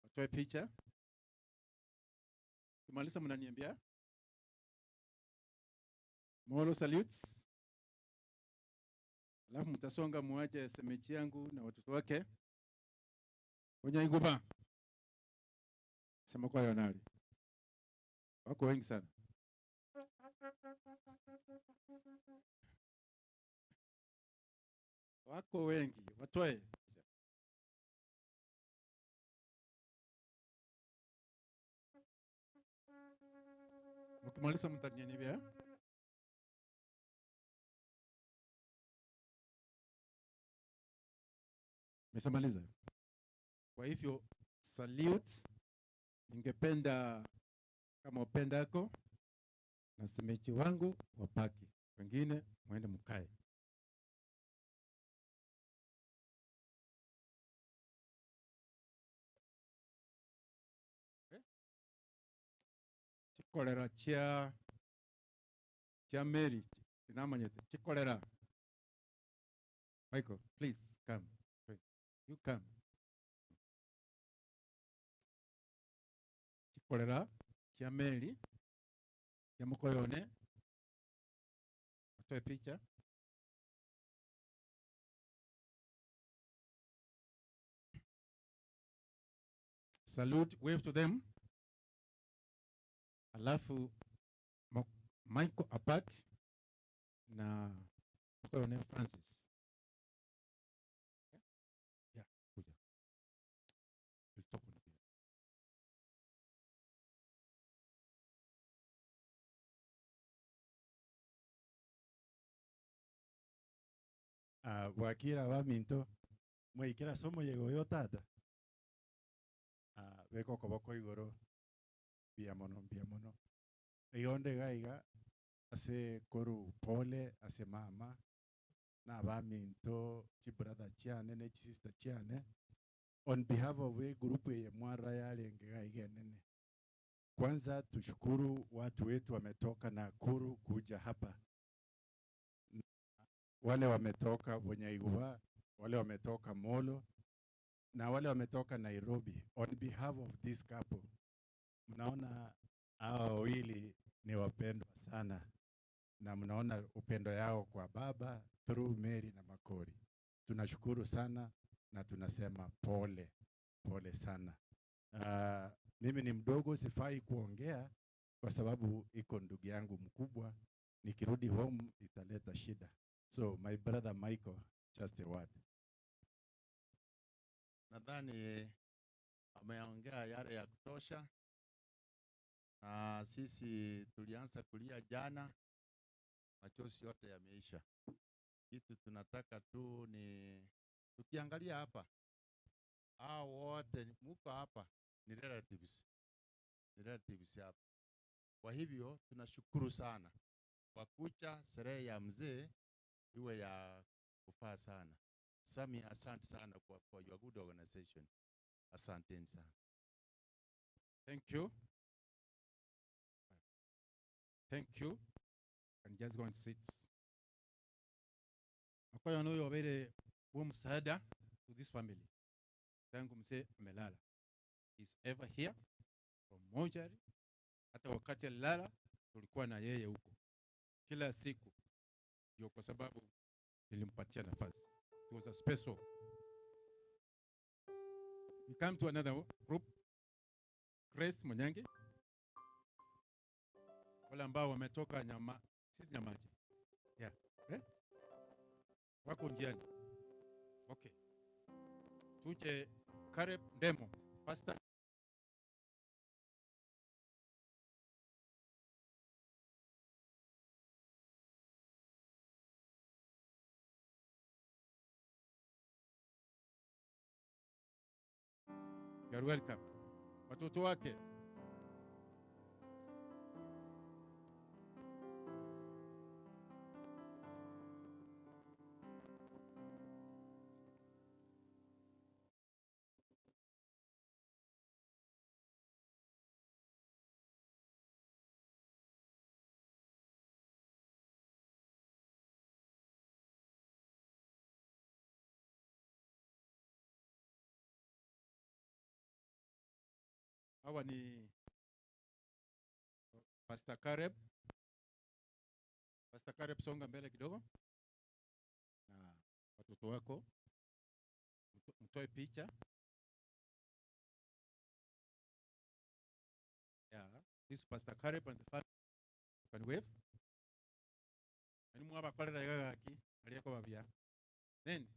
Watoe picha. Tumaliza mnaniambia. Moro salutes. Alafu mtasonga muache semechi yangu na watoto wake. Kwenye Iguba. Sema kwa Yonali. Wako wengi sana. Wako wengi. Watoe. Mkimaliza mtaniambia. Meshamaliza. Kwa hivyo salute, ningependa kama upendako na semechi wangu wapaki, wengine mwende mkae. Chikolera chia Mary, inamanyete chikolera. Michael, please come. You come. Chikolera chia Mary ya Mukoyone. Atoe picha. Salute, wave to them. Alafu Michael Apat na Mukoyone Francis. Yeah, kuja. We'll talk on it. Wakira wa minto mwikira somo yego yo tata beko koboko igoro bia mono igonde gaiga ase koru pole ase mama na ba minto chi brother chiane ne chi sister chiane on behalf of we group ya mwara yale ngaiga nene. Kwanza tushukuru watu wetu wametoka Nakuru kuja hapa, wale wametoka Wonyaigua, wale wametoka Molo na wale wametoka Nairobi. On behalf of this couple, mnaona hao wawili ni wapendwa sana na mnaona upendo yao kwa baba through Mary na Makori. Tunashukuru sana na tunasema pole sana. Mimi ni mdogo, sifai kuongea kwa sababu iko ndugu yangu mkubwa, nikirudi home italeta shida. So my brother Michael, just a word. Nadhani ameongea yale ya kutosha. Sisi tulianza kulia jana, machozi yote yameisha. Kitu tunataka tu ni tukiangalia hapa, hao wote muko hapa ni relatives hapa. Kwa hivyo tunashukuru sana kwa kucha sherehe ya mzee iwe ya kufaa sana. Sami, asante sana for your good organization. Asante sana. Thank you. Thank you. And just go and sit. Akoya no yobere bo msaada to this family. Tangu mzee amelala. He's ever here from mortuary. Hata wakati alilala tulikuwa na yeye huko kila siku, ndio kwa sababu nilimpatia nafasi. It was a special. We come to another group. Grace Munyangi. Wale ambao wametoka sisi Nyamaji. Yeah. Wako njiani. Okay. Tuje Caleb Ndemo. Pastor. You're welcome. Watoto wake. Hawa ni Pastor Caleb. Pastor Caleb, songa mbele kidogo. Na watoto wako. Mtoe picha. Yeah, this is Pastor Caleb and the family. You can wave. Ani mwaba kwalera yaga haki. Aliyako babia. Then,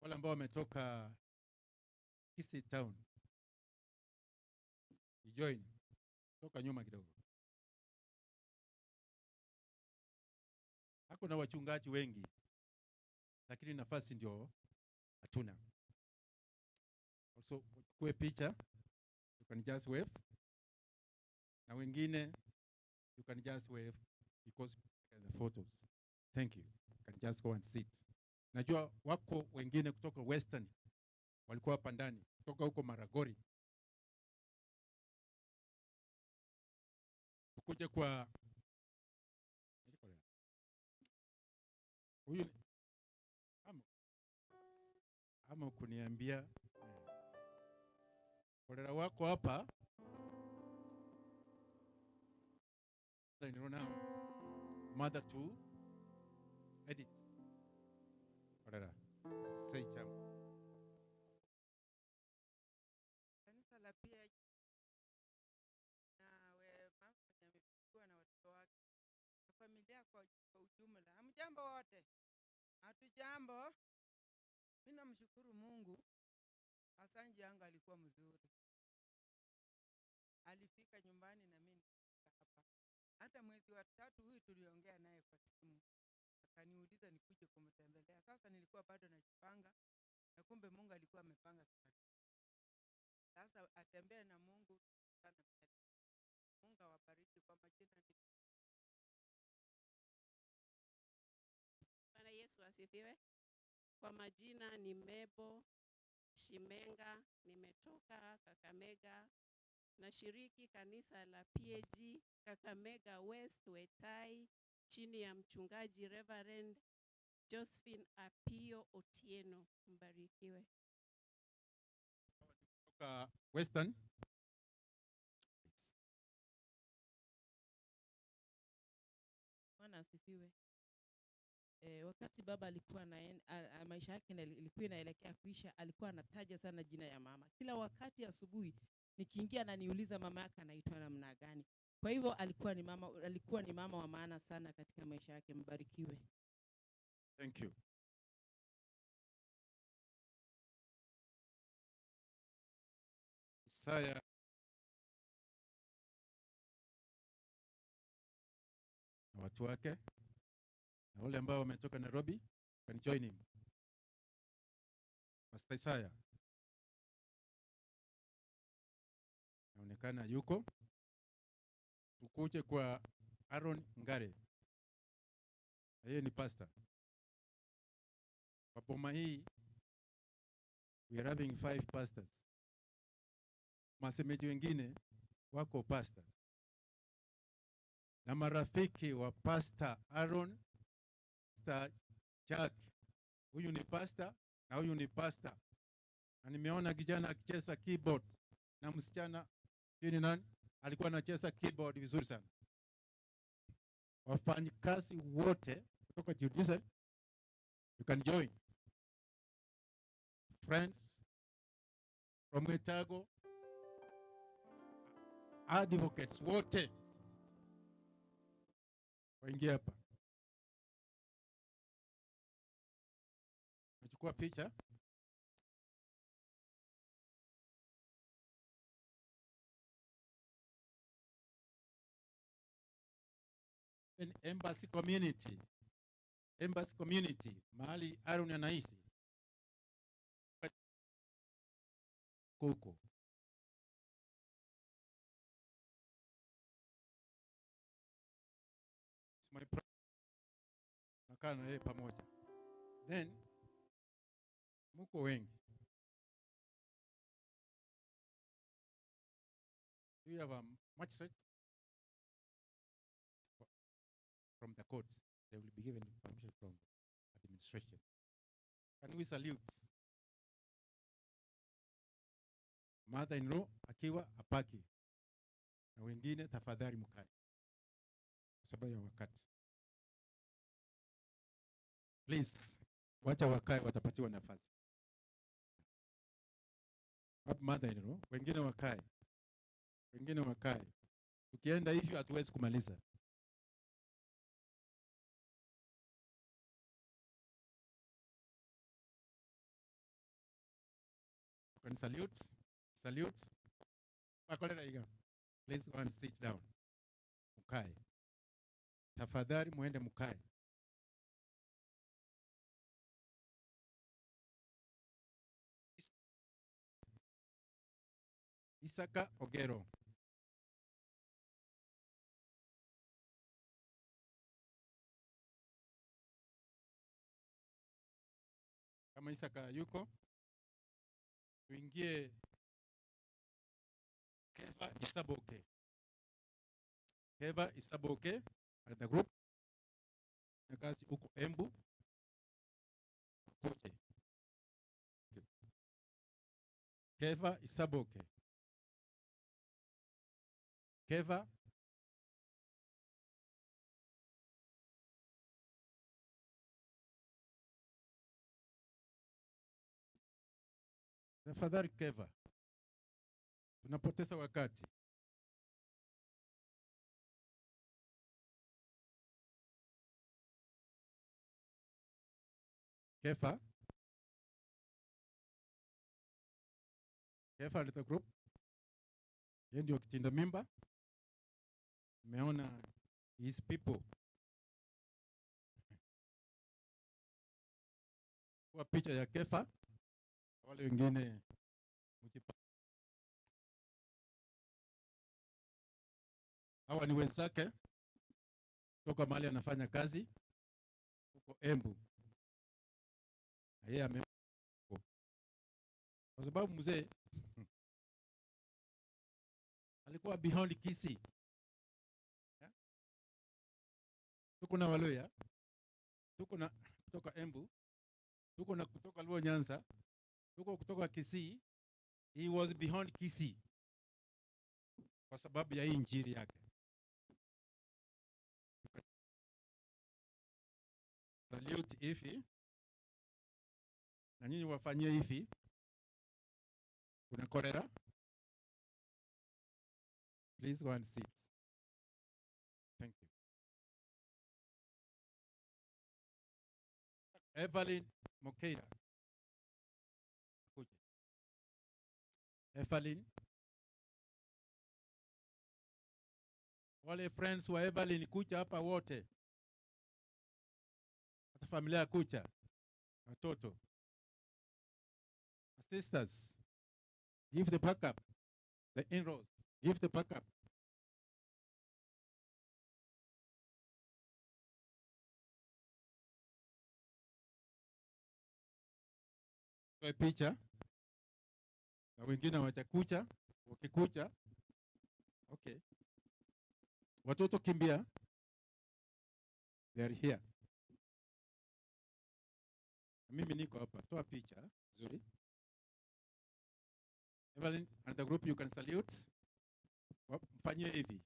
wale ambao wametoka Kisii Town. Join. Toka nyuma kidogo. Hakuna wachungaji wengi. Lakini nafasi ndio hatuna. Also, kwe picha. You can just wave. Na wengine, you can just wave because the photos. Thank you. You can just go and sit. Najua wako wengine kutoka Western. Walikuwa hapa ndani. Kutoka huko Maragori. Tukuje kwa huyu ama kuniambia kolera wako hapa ninaona mother to edit kolera say cham kanisa la pia na we mama amefikiwa na watoto wake na familia kwa ujumla. Hamjambo wote? Hatujambo. Mimi namshukuru Mungu. Asante yangu alikuwa mzuri. Alifika nyumbani na mimi hapa. Hata mwezi wa 3 huyu tuliongea naye kwa simu. Akaniuliza nikuje kumtembelea. Sasa nilikuwa bado najipanga na kumbe Mungu alikuwa amepanga sana. Sasa atembee na Mungu sana mbele. Mungu awabariki kwa majina. Bwana Yesu asifiwe. Kwa majina ni Mebo Shimenga, nimetoka Kakamega, nashiriki kanisa la PAG Kakamega West Wetai chini ya mchungaji Reverend Josephine Apio Otieno. Mbarikiwe. Kutoka Western. Bwana asifiwe. Wakati baba alikuwa maisha yake ilikuwa inaelekea kuisha, alikuwa anataja sana jina ya mama. Kila wakati asubuhi nikiingia na niuliza mama yake anaitwa namna gani. Kwa hivyo alikuwa ni mama wa maana sana katika maisha yake. Mbarikiwe. Thank you. Isaya na watu wake na wale ambao wametoka Nairobi can join him. Pastor Isaya naonekana yuko. Tukuje kwa Aaron Ngare. Yeye ni pastor. Kwa boma hii we are having 5 pastors. Masemeji wengine wako pastors. Na marafiki wa Pastor Aaron, Pastor Jack. Huyu ni pastor na huyu ni pastor. Na nimeona kijana akicheza keyboard na msichana yeye nani alikuwa anacheza keyboard vizuri sana. Wafanyikazi wote kutoka Judicial, you can join. Friends from Etago, advocates wote waingie hapa. Nachukua picha. Embassy community, mahali Aaron anaishi huko. Nakaa na yeye pamoja. Then muko wengi. Do you have a magistrate from the court? They will be given permission from administration. Can we salute mother-in-law akiwa apaki, na wengine tafadhali mkae kwa sababu ya wakati. Please, wacha wakae, watapatiwa nafasi. Hapo mother-in-law, wengine wakae. Wengine wakae. Tukienda hivyo hatuwezi kumaliza. You can salute. Please go and sit down. Mkae. Tafadhali muende mkae. Isaka Ogero. Kama Isaka yuko, tuingie Keva Isaboke. Keva Isaboke at the group. Nakasi uko Embu. Kote. Keva Isaboke. Keva tafadhali Keva, tunapoteza wakati. Keva and the group, yeye ndio kitinda mimba. Meona his people. Kwa picha ya Kefa, wale wengine mkipa. Hawa ni wenzake toka mahali anafanya kazi huko Embu. Yeye ame kwa sababu mzee alikuwa behind Kisii. Tuko na Waluya, tuko na kutoka Embu, tuko na kutoka Luo Nyanza, tuko kutoka Kisii. He was behind Kisii kwa sababu ya injili yake. Salute hivi na nyinyi wafanyie hivi. Kuna kolera. Please go and sit. Thank you. Evelyn Mokeira. Evelyn. Wale friends wa Evelyn kucha hapa wote. Hata familia kucha. Watoto. Sisters. Give the backup. The in-laws. Give the backup. Kwa picha na wengine watakucha, wakikucha. Okay. Watoto kimbia. They are here. Mimi niko hapa. Toa picha nzuri. Evelyn and the group, you can salute. Mfanyie hivi.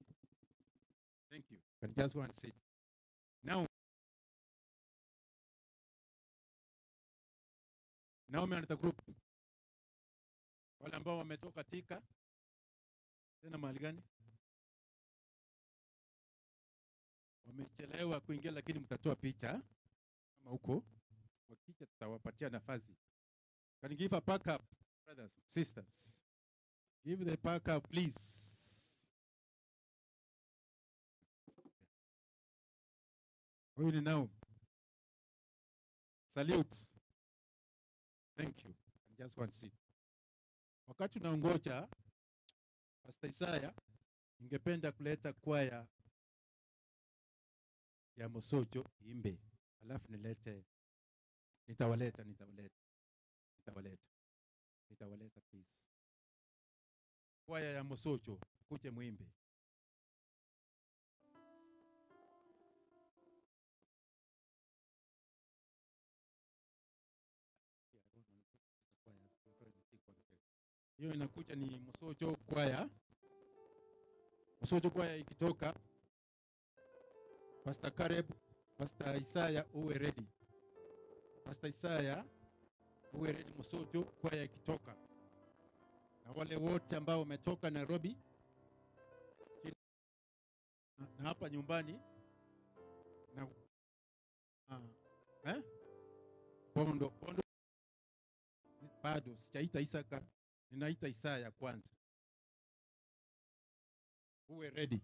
Thank you. You can just go and sit. Now Naomi and the group, wale ambao wametoka Tika, tena mahali gani? wamechelewa kuingia, lakini mtatoa picha kama huko. Wakija tutawapatia nafasi. Can you give a pack up, brothers, sisters? Give the pack up, please. Huyu ni Naum. Salute. Thank you. Just one seat. Wakati tunaongoja Pastor Isaya, ningependa kuleta kwaya ya Mosojo imbe, alafu nitawaleta please. Kwaya ya Mosojo kuje muimbe. Hiyo inakuja ni Mosojo kwaya. Mosojo kwaya ikitoka, Pastor Kareb, Pastor Isaya uwe ready. Pastor Isaya uwe ready, Mosojo kwaya ikitoka. Na wale wote ambao wametoka Nairobi na hapa nyumbani na Bondo bado sijaita Isaka, ninaita Isaya kwanza. Uwe ready.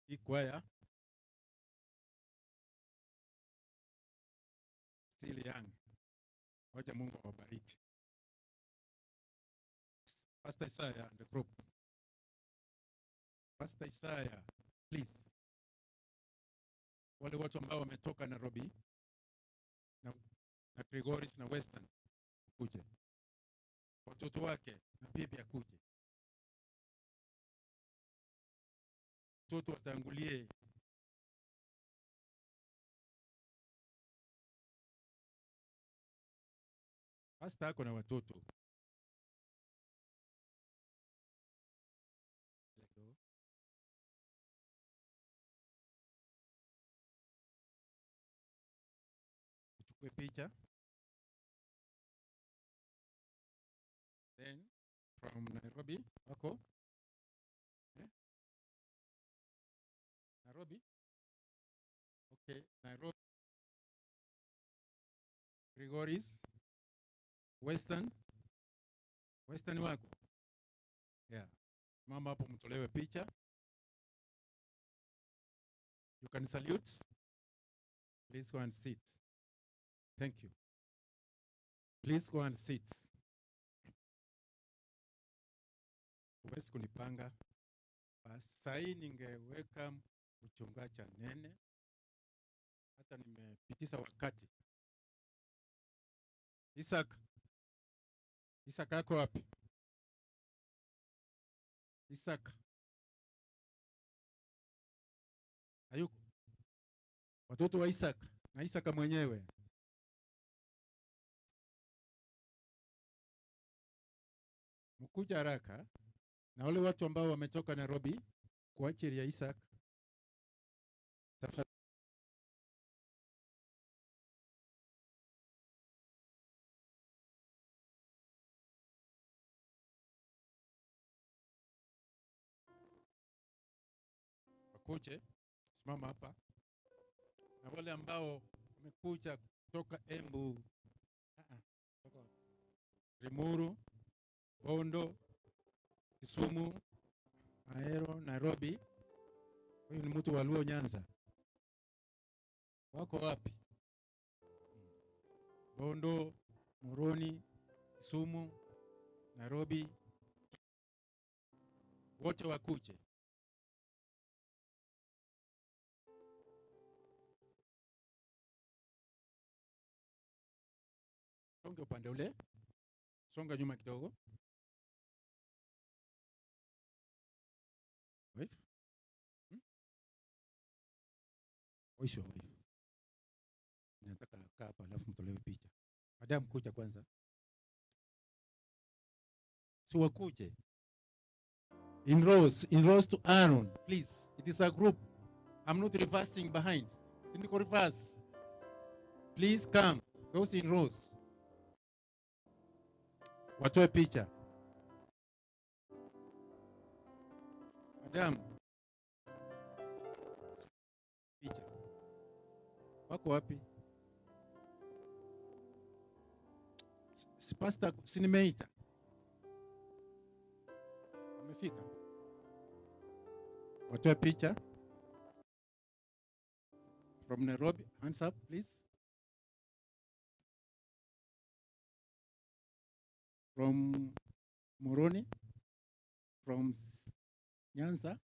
Hii kwaya still young. Wacha Mungu awabariki. Pastor Isaiah and the group. Pastor Isaiah, please. Wale watu ambao wametoka Nairobi na Gregoris na Western kuje. Watoto wake na bibi akuje. Watoto watangulie. Pastor ako na watoto. Uchukue picha. Then from Nairobi, wako? Nairobi? Okay, Nairobi. Gregoris. Western. Western wako? Yeah. Mama hapo mtolewe picha. You can salute. Please go and sit. Thank you. Please go and sit. Huwezi kunipanga. Basi ningeweka mchungaji nene. Hata nimepitisha wakati. Isaka. Isaka yako wapi? Isaka. Hayuko. Watoto wa Isaka na Isaka mwenyewe. Mkuja haraka na wale watu ambao wametoka Nairobi kwa ajili ya Isaka. Tafadhali. Wakuje, simama hapa. Na wale ambao wamekuja kutoka Embu, kutoka Limuru, Bondo, Kisumu, Ahero, Nairobi. Huyu ni mtu wa Luo Nyanza. Wako wapi? Bondo, Moroni, Kisumu, Nairobi. Wote wakuje. Songa upande ule. Songa nyuma kidogo. Wait. Oisho. Nataka kaa hapa alafu mtolewe picha. Madam kuja kwanza. So wakuje. In rows to Aaron, please. It is a group. I'm not reversing behind. Clinical reverse. Please come. Those in rows. Watoe picha. Madam. Picha. Wako wapi? Pastor sinimeita. Amefika. Watoe picha. From Nairobi, hands up, please. From Moroni, from Nyanza.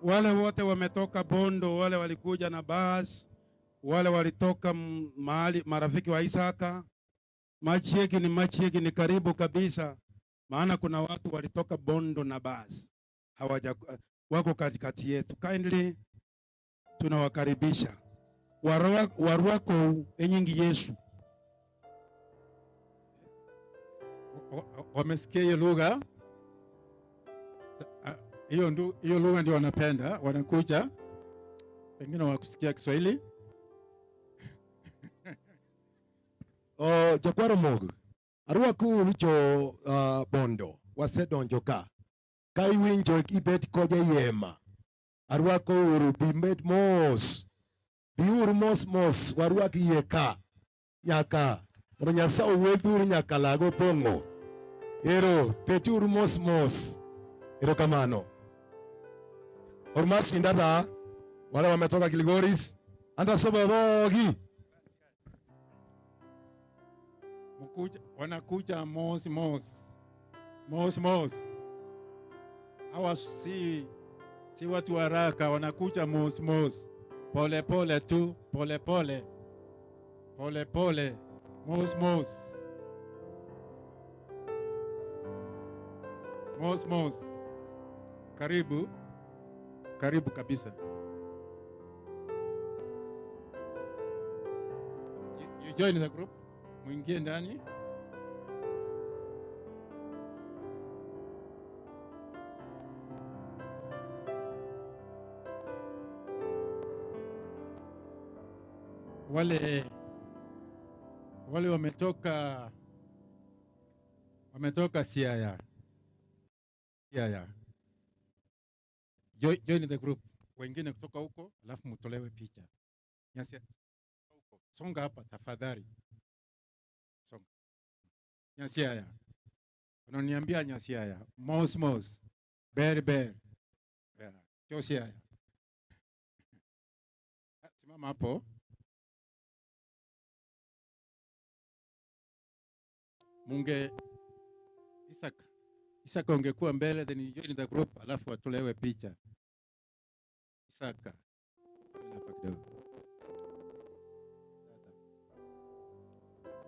Wale wote wametoka Bondo, wale walikuja na bus, wale walitoka mahali, marafiki wa Isaka. Machieki ni karibu kabisa, maana kuna watu walitoka Bondo na bus, wako katikati yetu. Kindly tunawakaribisha. Warwako enyingi Yesu. Wamesikia hiyo lugha? Hiyo lugha ndio wanapenda, wanakuja. Pengine wakusikia Kiswahili. Jakwaro mogu. Arwaku lucho Bondo. Wasedonjo ka. Ka iwinjo ibet koja yema. Arwako uru bimet mos. Biuru mos. Warwaki ye ka. Nyaka. Mono nyasa uwedhuru nyaka lago pongo. Ero. Petiuru mos. Ero kamano. Ormasi ndata. Wale wametoka Kilgoris. Anda soba bogi. Wanakuja mos. Hawa si watu haraka, wanakuja mos. Pole tu, pole. Mos. Karibu kabisa. You join the group. Mwingie ndani. Wale wametoka Siaya. Join the group. Wengine kutoka huko, alafu mtolewe picha. Nyasia huko. Songa hapa tafadhali. Songa. Nyasiaya. Wananiambia Nyasiaya. Mos. Ber. Josiaya. Simama hapo. Munge Isaka ungekuwa mbele, then you join the group, alafu watolewe picha. Isaka. Hapa kidogo.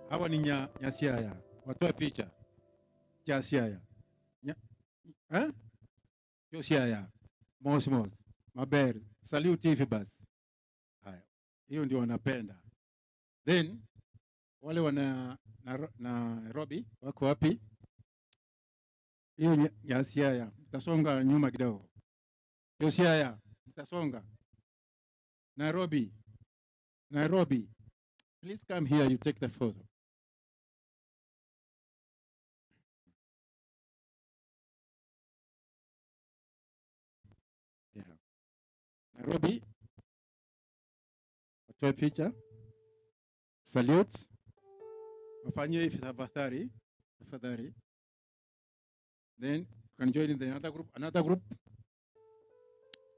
Hawa ni Nyasiaya. Watoe picha. Nyasiaya. Josiaya. Mos. Maber. Salute hivi basi. Haya. Hiyo ndio wanapenda. Then wale wana Nairobi wako wapi? Hiyo Nyasiaya. Mtasonga nyuma kidogo. Josiaya. Mtasonga. Nairobi. Please come here, you take the photo. Yeah. Nairobi. Watoe picha. Salute. Wafanyie hivi tafadhali. Then you can join in the another group.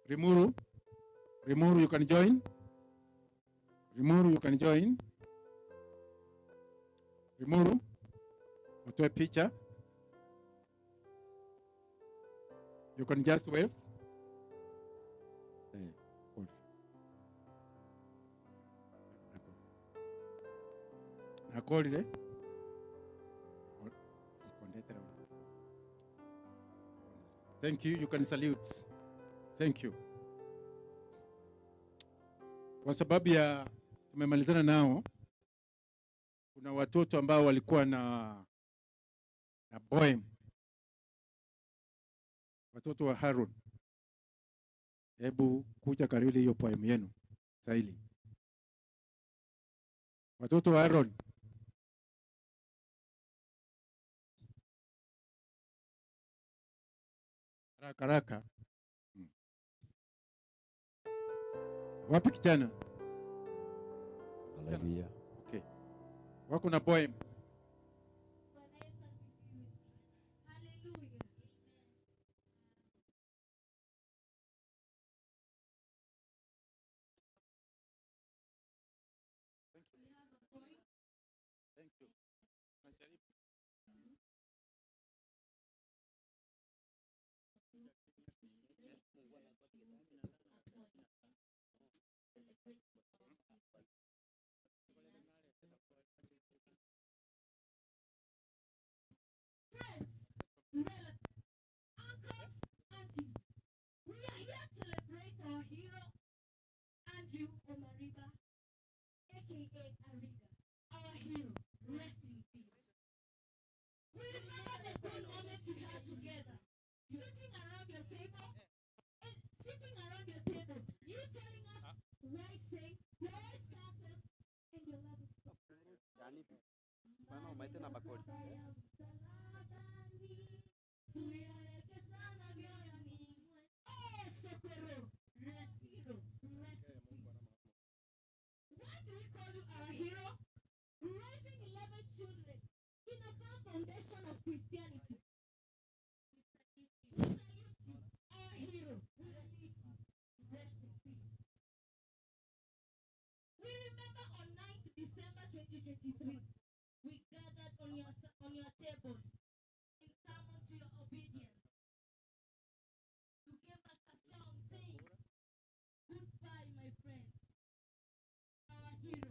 Rimuru, you can join. Rimuru, watoe picha. You can just wave. Nakolire. Thank you. You can salute. Thank you. Kwa sababu ya tumemalizana nao, kuna watoto ambao walikuwa na poem. Watoto wa Harun. Hebu kuja karibu hiyo poem yenu. Saili. Watoto wa Harun. Haraka. Wapi kijana? Hallelujah. Okay. Wako na poem. Thank you. We are here to celebrate our hero, Andrew Omariba, aka Ariga, our hero. Rest in peace. We remember the good moments we had together, sitting around your table, you telling us wise sayings, your wise counsels, and your love. Why do we call you our hero? Raising 11 children in a firm foundation of Christianity. We salute you, our hero. We release you. Rest in peace. We remember on 9th December 2023, we gathered on your table in sermon to your obedience. You gave us a song saying, "Goodbye, my friends. Our hero,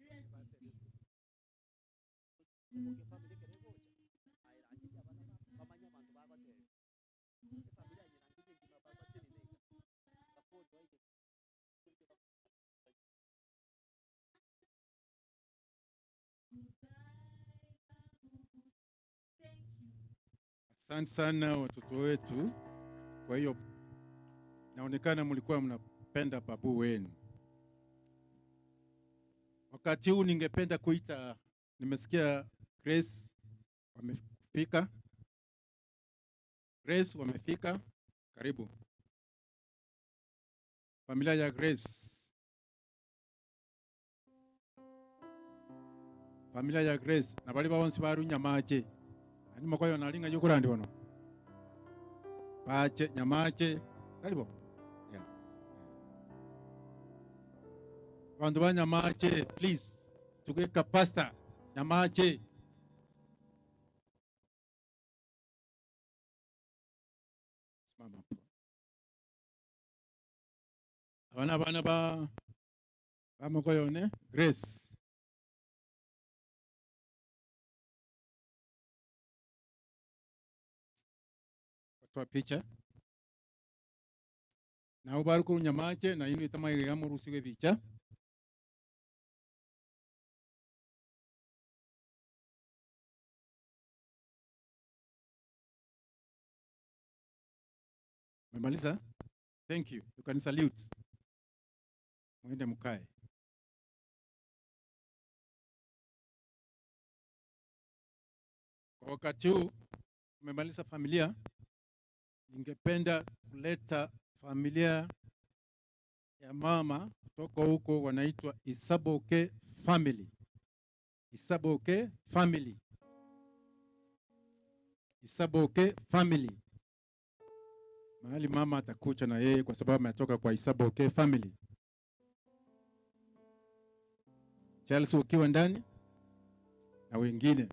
rest in peace." Asante sana watoto wetu. Kwa hiyo naonekana mlikuwa mnapenda babu wenu. Wakati huu ningependa kuita, nimesikia Grace wamefika. Grace wamefika. Karibu. Familia ya Grace. Familia ya Grace. Na bali bonse baru nyamache. Ani makoyo nalinga yukurandi wono. Pache nyamache. Karibu. Yeah. Bantu ba nyamache, please. Tukeka pasta nyamache. Mama. Abana ba makoyo ne Grace. Kwa picha na ubaru ku nyamache na inu itamaye ya murusiwe picha. Memaliza? Thank you. You can salute. Mwende mkae. Kwa wakati huu tumemaliza familia. Ningependa kuleta familia ya mama kutoka huko, wanaitwa Isaboke family. Isaboke family. Isaboke family. Mahali mama atakucha na yeye kwa sababu ametoka kwa Isaboke family. Charles ukiwa ndani na wengine.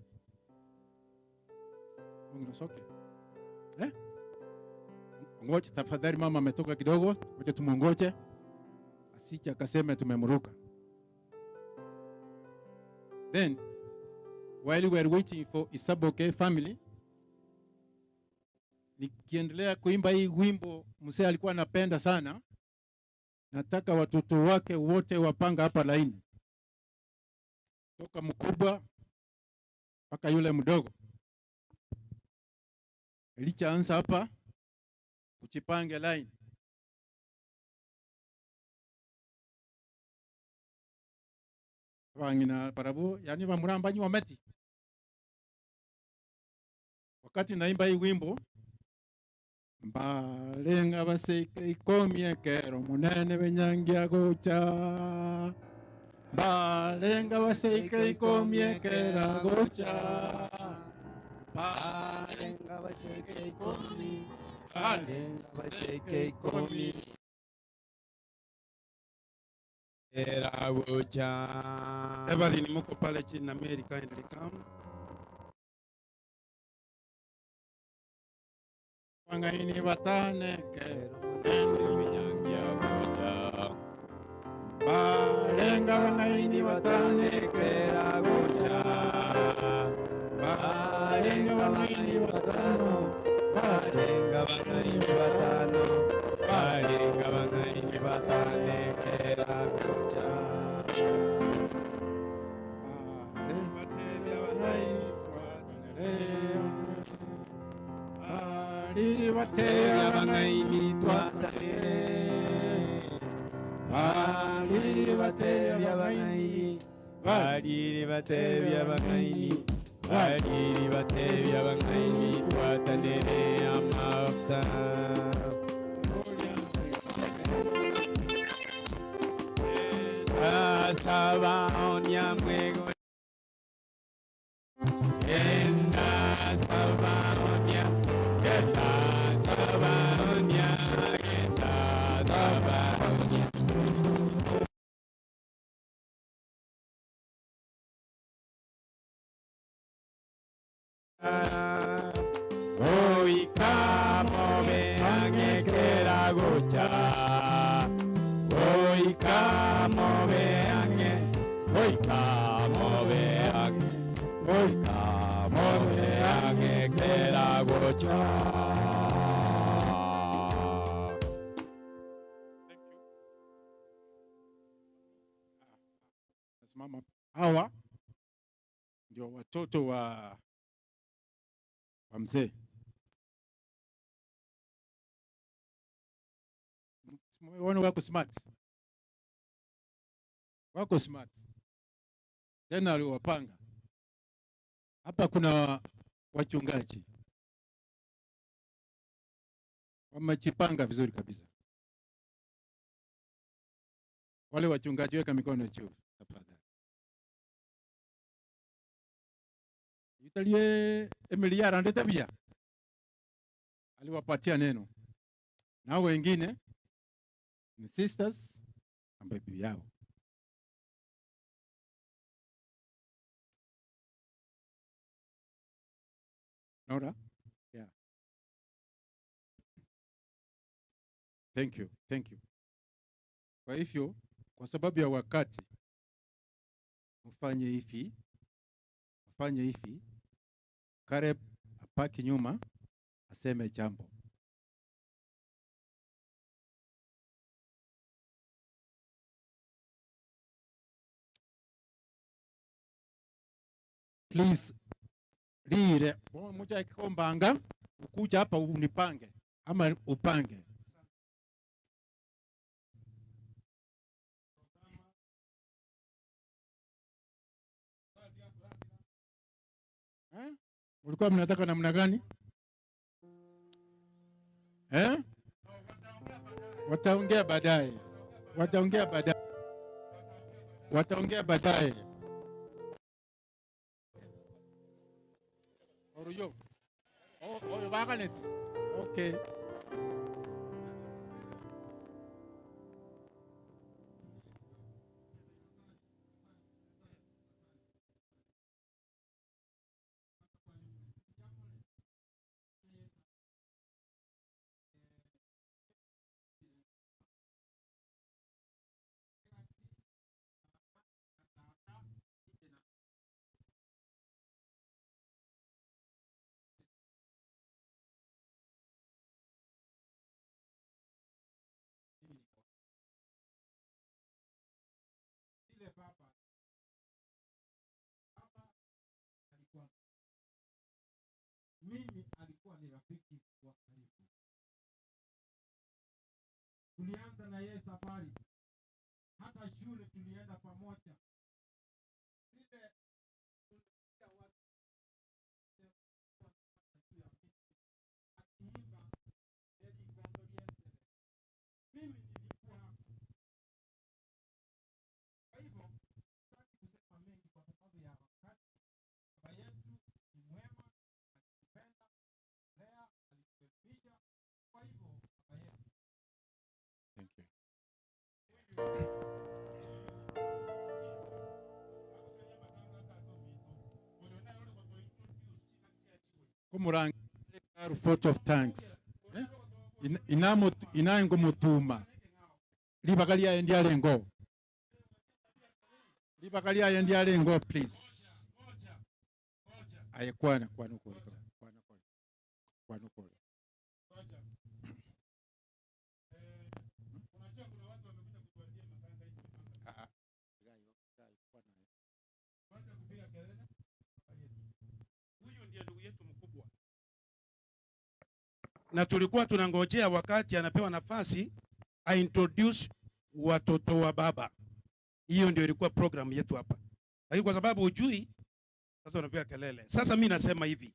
Mungu soke. Ngoja tafadhali, mama ametoka kidogo, wacha tumongoje asije akasema tumemruka. Then while we were waiting for Isaboke family, nikiendelea kuimba hii wimbo mzee alikuwa anapenda sana, nataka watoto wake wote wapanga hapa laini, toka mkubwa mpaka yule mdogo. Ilichaanza hapa uchipange line. Wangina parabu, yani bamurambanyi wameti. Wakati naimba hii wimbo, mbalenga baseke ikomye kero munene benyangia gocha. balenga baseike ikomye kera gocha. Balenga baseike ikomi, balenga baseike ikomi. Kera gocha. Evelyn muko pale chini na Mary kindly come. Wangaini batane kera myangia gocha. Balenga wangaini batane kera gocha. Balenga wangaini batano. Balenga wangaini batano. Balenga wangaini batane kera gocha. Balenga batele wangaini twatanere. Bariri bateya bangaini twatanere. Bariri bateya bangaini. Bariri bateya bangaini. Bariri bateya bangaini twatanere amafta. Asaba onya mwego. Enda saba onya. Enda saba onya. Enda saba onya. Oi kamo me ange kera gocha. Oi kamo me ange. Oi kamo me ange. Oi kamo me ange kera gocha. Simama. Hawa ndio watoto wa mzee. Wana wako smart. Wako smart. Tena aliwapanga. Hapa kuna wachungaji. Wamejipanga vizuri kabisa. Wale wachungaji weka mikono juu tafadhali. Italie Emilia ndeta bia. Aliwapatia neno. Na wengine ni sisters ambaye bibi yao. Nora? Yeah. Thank you. Thank you. Kwa hivyo, kwa sababu ya wakati, mfanye hivi. Mfanye hivi. Kareb apaki nyuma, aseme jambo. Please, lile. Moja ikikombanga, ukuja hapa unipange. Ama upange. Ulikuwa mnataka namna gani? Wataongea baadaye. Wataongea baadaye. Wataongea baadaye. Oruyo. Oh, bakaleti. Okay. Mimi alikuwa ni rafiki wa karibu. Tulianza na yeye safari. Hata shule tulienda pamoja. Ile tulipiga watu. Akiimba Eddie Gondoliente. Mimi nilikuwa hapo. Kwa hivyo Kumuranga vote of thanks. Inango mutuma. Libakalia endi alengo. Libakalia endi alengo, please. Ayekwana kwanukole. Kwanukole. Huyu ndiye ndugu yetu mkubwa, na tulikuwa tunangojea wakati anapewa nafasi a introduce watoto wa baba. Hiyo ndio ilikuwa program yetu hapa, lakini kwa sababu hujui, sasa unapiga kelele. Sasa mimi nasema hivi,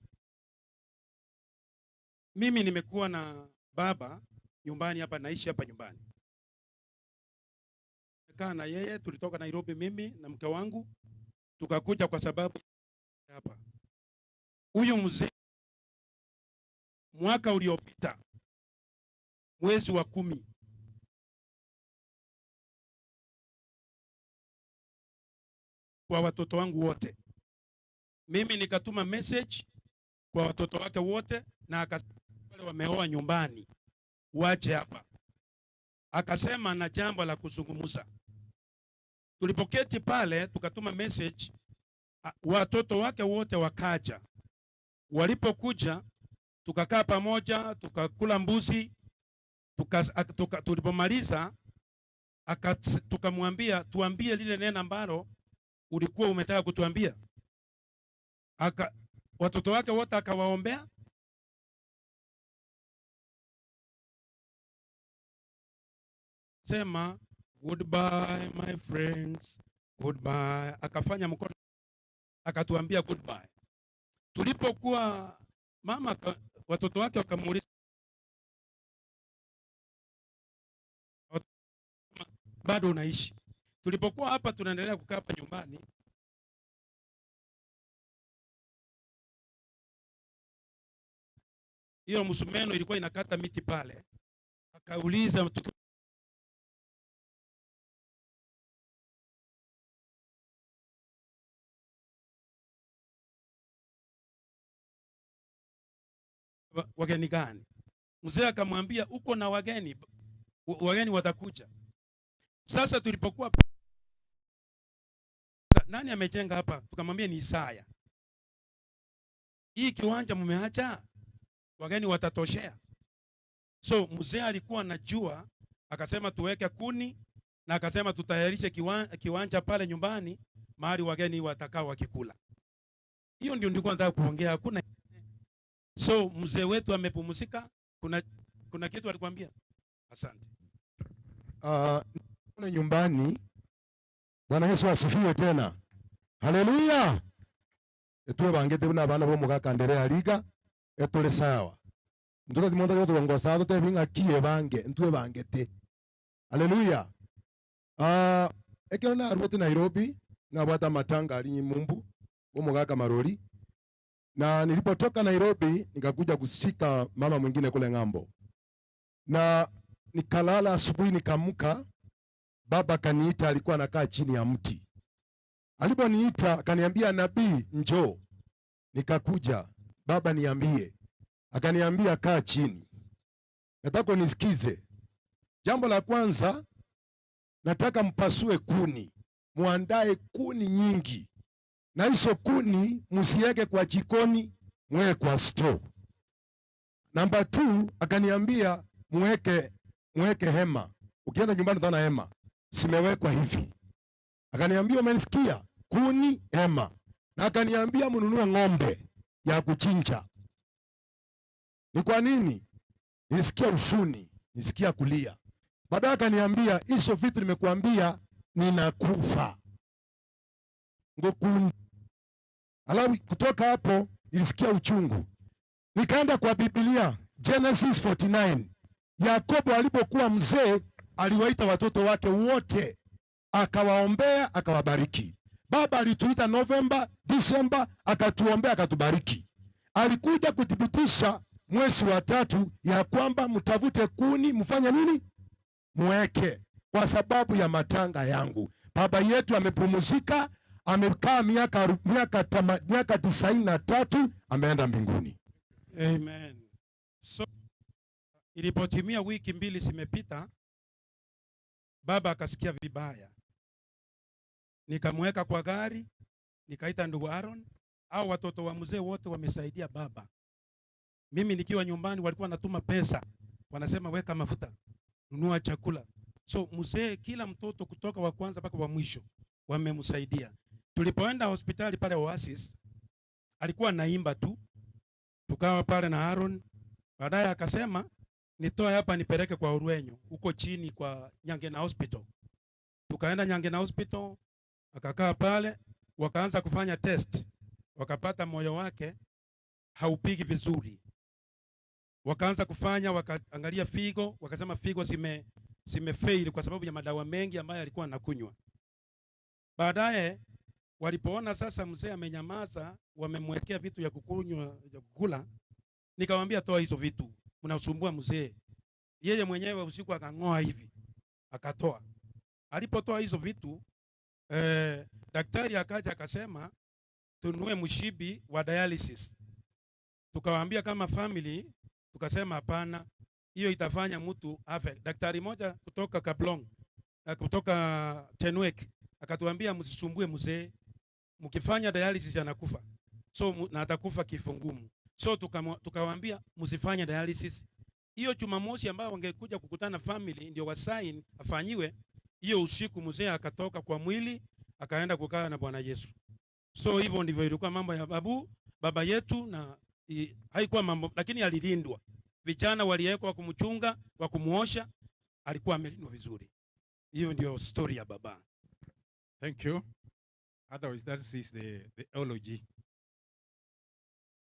mimi nimekuwa na baba nyumbani hapa, naishi hapa nyumbani, nimekaa na yeye. Tulitoka Nairobi mimi na mke wangu tukakuja kwa sababu hapa. Huyu mzee mwaka uliopita mwezi wa 10 kwa watoto wangu wote, mimi nikatuma message kwa watoto wake wote, na akasema wale wameoa nyumbani waje hapa. Akasema na jambo la kuzungumza. Tulipoketi pale tukatuma message, watoto wake wote wakaja. Walipokuja tukakaa pamoja, tukakula mbuzi, tulipomaliza tukamwambia tuambie lile neno ambalo ulikuwa umetaka kutuambia. Watoto wake wote akawaombea, sema goodbye my friends, goodbye. Akafanya mkono akatuambia goodbye. Tulipokuwa mama watoto wake wakamuuliza bado unaishi? Tulipokuwa hapa tunaendelea kukaa hapa nyumbani, hiyo msumeno ilikuwa inakata miti pale, akauliza wageni gani? Mzee akamwambia uko na wageni, wageni watakuja. Sasa tulipokuwa nani amejenga hapa, tukamwambia ni Isaya. Hii kiwanja mumeacha, wageni watatoshea. So mzee alikuwa anajua, akasema tuweke kuni, na akasema tutayarishe kiwanja pale nyumbani mahali wageni watakao wakikula. Hiyo ndio nilikuwa nataka kuongea, hakuna. So mzee wetu amepumzika. Kuna kitu alikwambia? Asante. Kule nyumbani. Bwana Yesu asifiwe tena. Haleluya. Etwe bangete buna bana bo mugakandere aliga etole sawa. Ndoto timonda yoto ngosa to tebinga kie bange ntwe bangete. Haleluya. Ekero na arwote Nairobi na bwata matanga ali mumbu bo mugaka marori. Na nilipotoka Nairobi nikakuja kusika mama mwingine kule ng'ambo. Na nikalala, asubuhi nikamka, baba kaniita, alikuwa anakaa chini ya mti. Aliponiita akaniambia, nabii njoo. Nikakuja, baba niambie. Akaniambia kaa chini. Nataka nisikize. Jambo la kwanza, nataka mpasue kuni. Muandae kuni nyingi. Na hizo kuni msiweke kwa jikoni, mweke kwa store. Namba 2, akaniambia mweke hema. Ukienda nyumbani utaona hema simewekwa hivi. Akaniambia umenisikia? Kuni, hema. Na akaniambia mnunue ng'ombe ya kuchinja. Ni kwa nini? Nilisikia usuni, nilisikia kulia. Baadaye akaniambia hizo vitu nimekuambia ninakufa. Ngokuni. Alafu kutoka hapo nilisikia uchungu. Nikaenda kwa Biblia, Genesis 49. Yakobo alipokuwa mzee aliwaita watoto wake wote, akawaombea, akawabariki. Baba alituita November, December, akatuombea, akatubariki. Alikuja kuthibitisha mwezi wa 3 ya kwamba mtafute kuni, mfanye nini? Mweke. kwa sababu ya matanga yangu. Baba yetu amepumzika, amekaa miaka 93, ameenda mbinguni. Amen. So ilipotimia wiki 2 zimepita, baba akasikia vibaya. Nikamweka kwa gari, nikaita ndugu Aaron, au watoto wa mzee wote wamesaidia baba. Mimi nikiwa nyumbani walikuwa natuma pesa. Wanasema weka mafuta, nunua chakula. So mzee, kila mtoto kutoka wa kwanza mpaka wa mwisho wamemsaidia. Tulipoenda hospitali pale Oasis, alikuwa naimba tu. Tukawa pale na Aaron. Baadaye akasema nitoe hapa nipeleke kwa Urwenyo, huko chini kwa Nyangena Hospital. Tukaenda Nyangena Hospital, akakaa pale, wakaanza kufanya test. Wakapata moyo wake haupigi vizuri. Wakaanza kufanya, wakaangalia figo, wakasema figo fail kwa sababu ya madawa mengi ambayo alikuwa anakunywa. Baadaye walipoona sasa mzee amenyamaza, wamemwekea vitu ya kukunywa, ya kukula, nikamwambia toa hizo vitu, mnasumbua mzee. Yeye mwenyewe usiku akang'oa hivi, akatoa. Alipotoa hizo vitu, daktari akaja akasema tununue mshibi wa dialysis. Tukawaambia kama family, tukasema hapana, hiyo itafanya mtu afe. Daktari moja kutoka Kablong, kutoka Tenwek, akatuambia msisumbue mzee, mkifanya dialysis anakufa. So na atakufa kifo ngumu. So tukawaambia msifanye dialysis. Hiyo Jumamosi ambayo wangekuja kukutana family ndio wasign afanyiwe, hiyo usiku mzee akatoka kwa mwili akaenda kukaa na Bwana Yesu. So hivyo ndivyo ilikuwa mambo ya baba yetu, na haikuwa mambo, lakini alilindwa. Vijana waliwekwa wa kumchunga, wa kumuosha, alikuwa amelindwa vizuri. Hiyo ndio story ya baba. Thank you. Otherwise, that is the eulogy.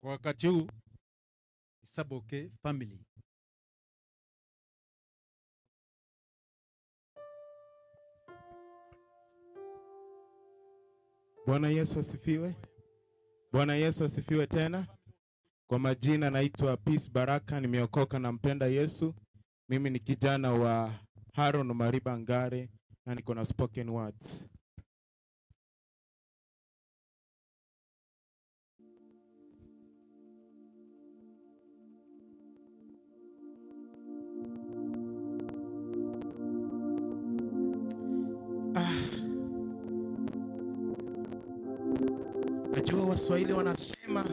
Kwa wakati huu, Isaboke family. Bwana Yesu asifiwe. Bwana Yesu asifiwe tena. Kwa majina naitwa Peace Baraka, nimeokoka na mpenda Yesu. Mimi ni kijana wa Haron Omariba Ngare na niko na spoken words. Najua Waswahili wanasema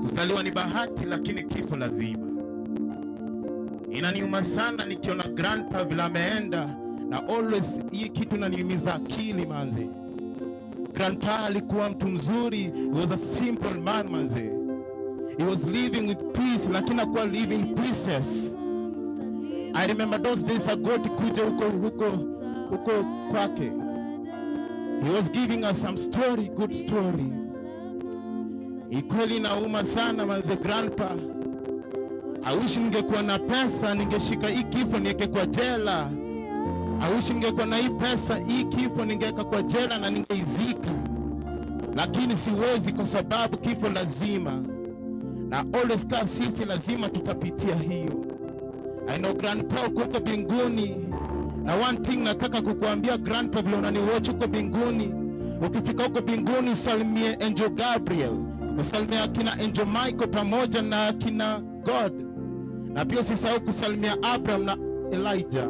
kuzaliwa ni bahati lakini kifo lazima. Inaniuma sana nikiona grandpa vile ameenda, na always hii kitu inaniumiza akili manze. Grandpa alikuwa mtu mzuri, he was a simple man manze. He was living with peace lakini hakuwa living pieces. I remember those days ago tukuja huko kwake. He was giving us some story, good story. Ikweli nauma sana manze grandpa. I wish ningekuwa na pesa ningeshika hii kifo niweke kwa jela. I wish ningekuwa na hii pesa hii kifo ningeweka kwa jela na ningeizika. Lakini siwezi kwa sababu kifo lazima. Na always ka sisi lazima tutapitia hiyo. I know grandpa uko mbinguni. Na one thing nataka kukuambia grandpa, vile unaniwatch uko mbinguni, ukifika huko mbinguni usalimie Angel Gabriel, usalimie akina Angel Michael pamoja na akina God, na pia usisahau kusalimia Abraham na Elijah.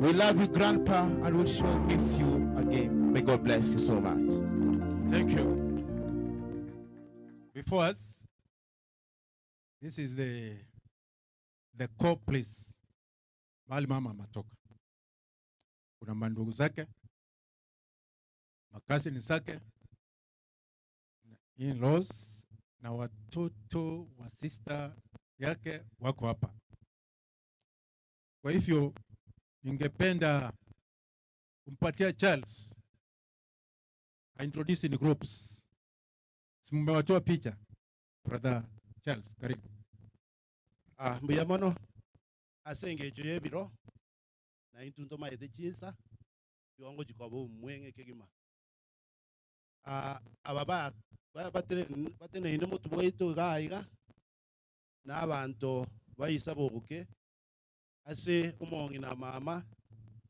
We love you grandpa and we shall miss you again. May God bless you so much. Thank you. Before us, this is the core place mahali mama matoka. Kuna mandugu zake, makazini zake, in-laws na watoto wa sister yake wako hapa. Kwa hivyo ningependa kumpatia Charles introduce in groups. Mmewatoa picha. Brother Charles, karibu. Mbuyamono asengejo yebiro na intunto maete chinsa yongo jikobo mwenge kegima. Ababa batene ine mutu boito gaiga na abantu bayisa boguke ase umongi na mama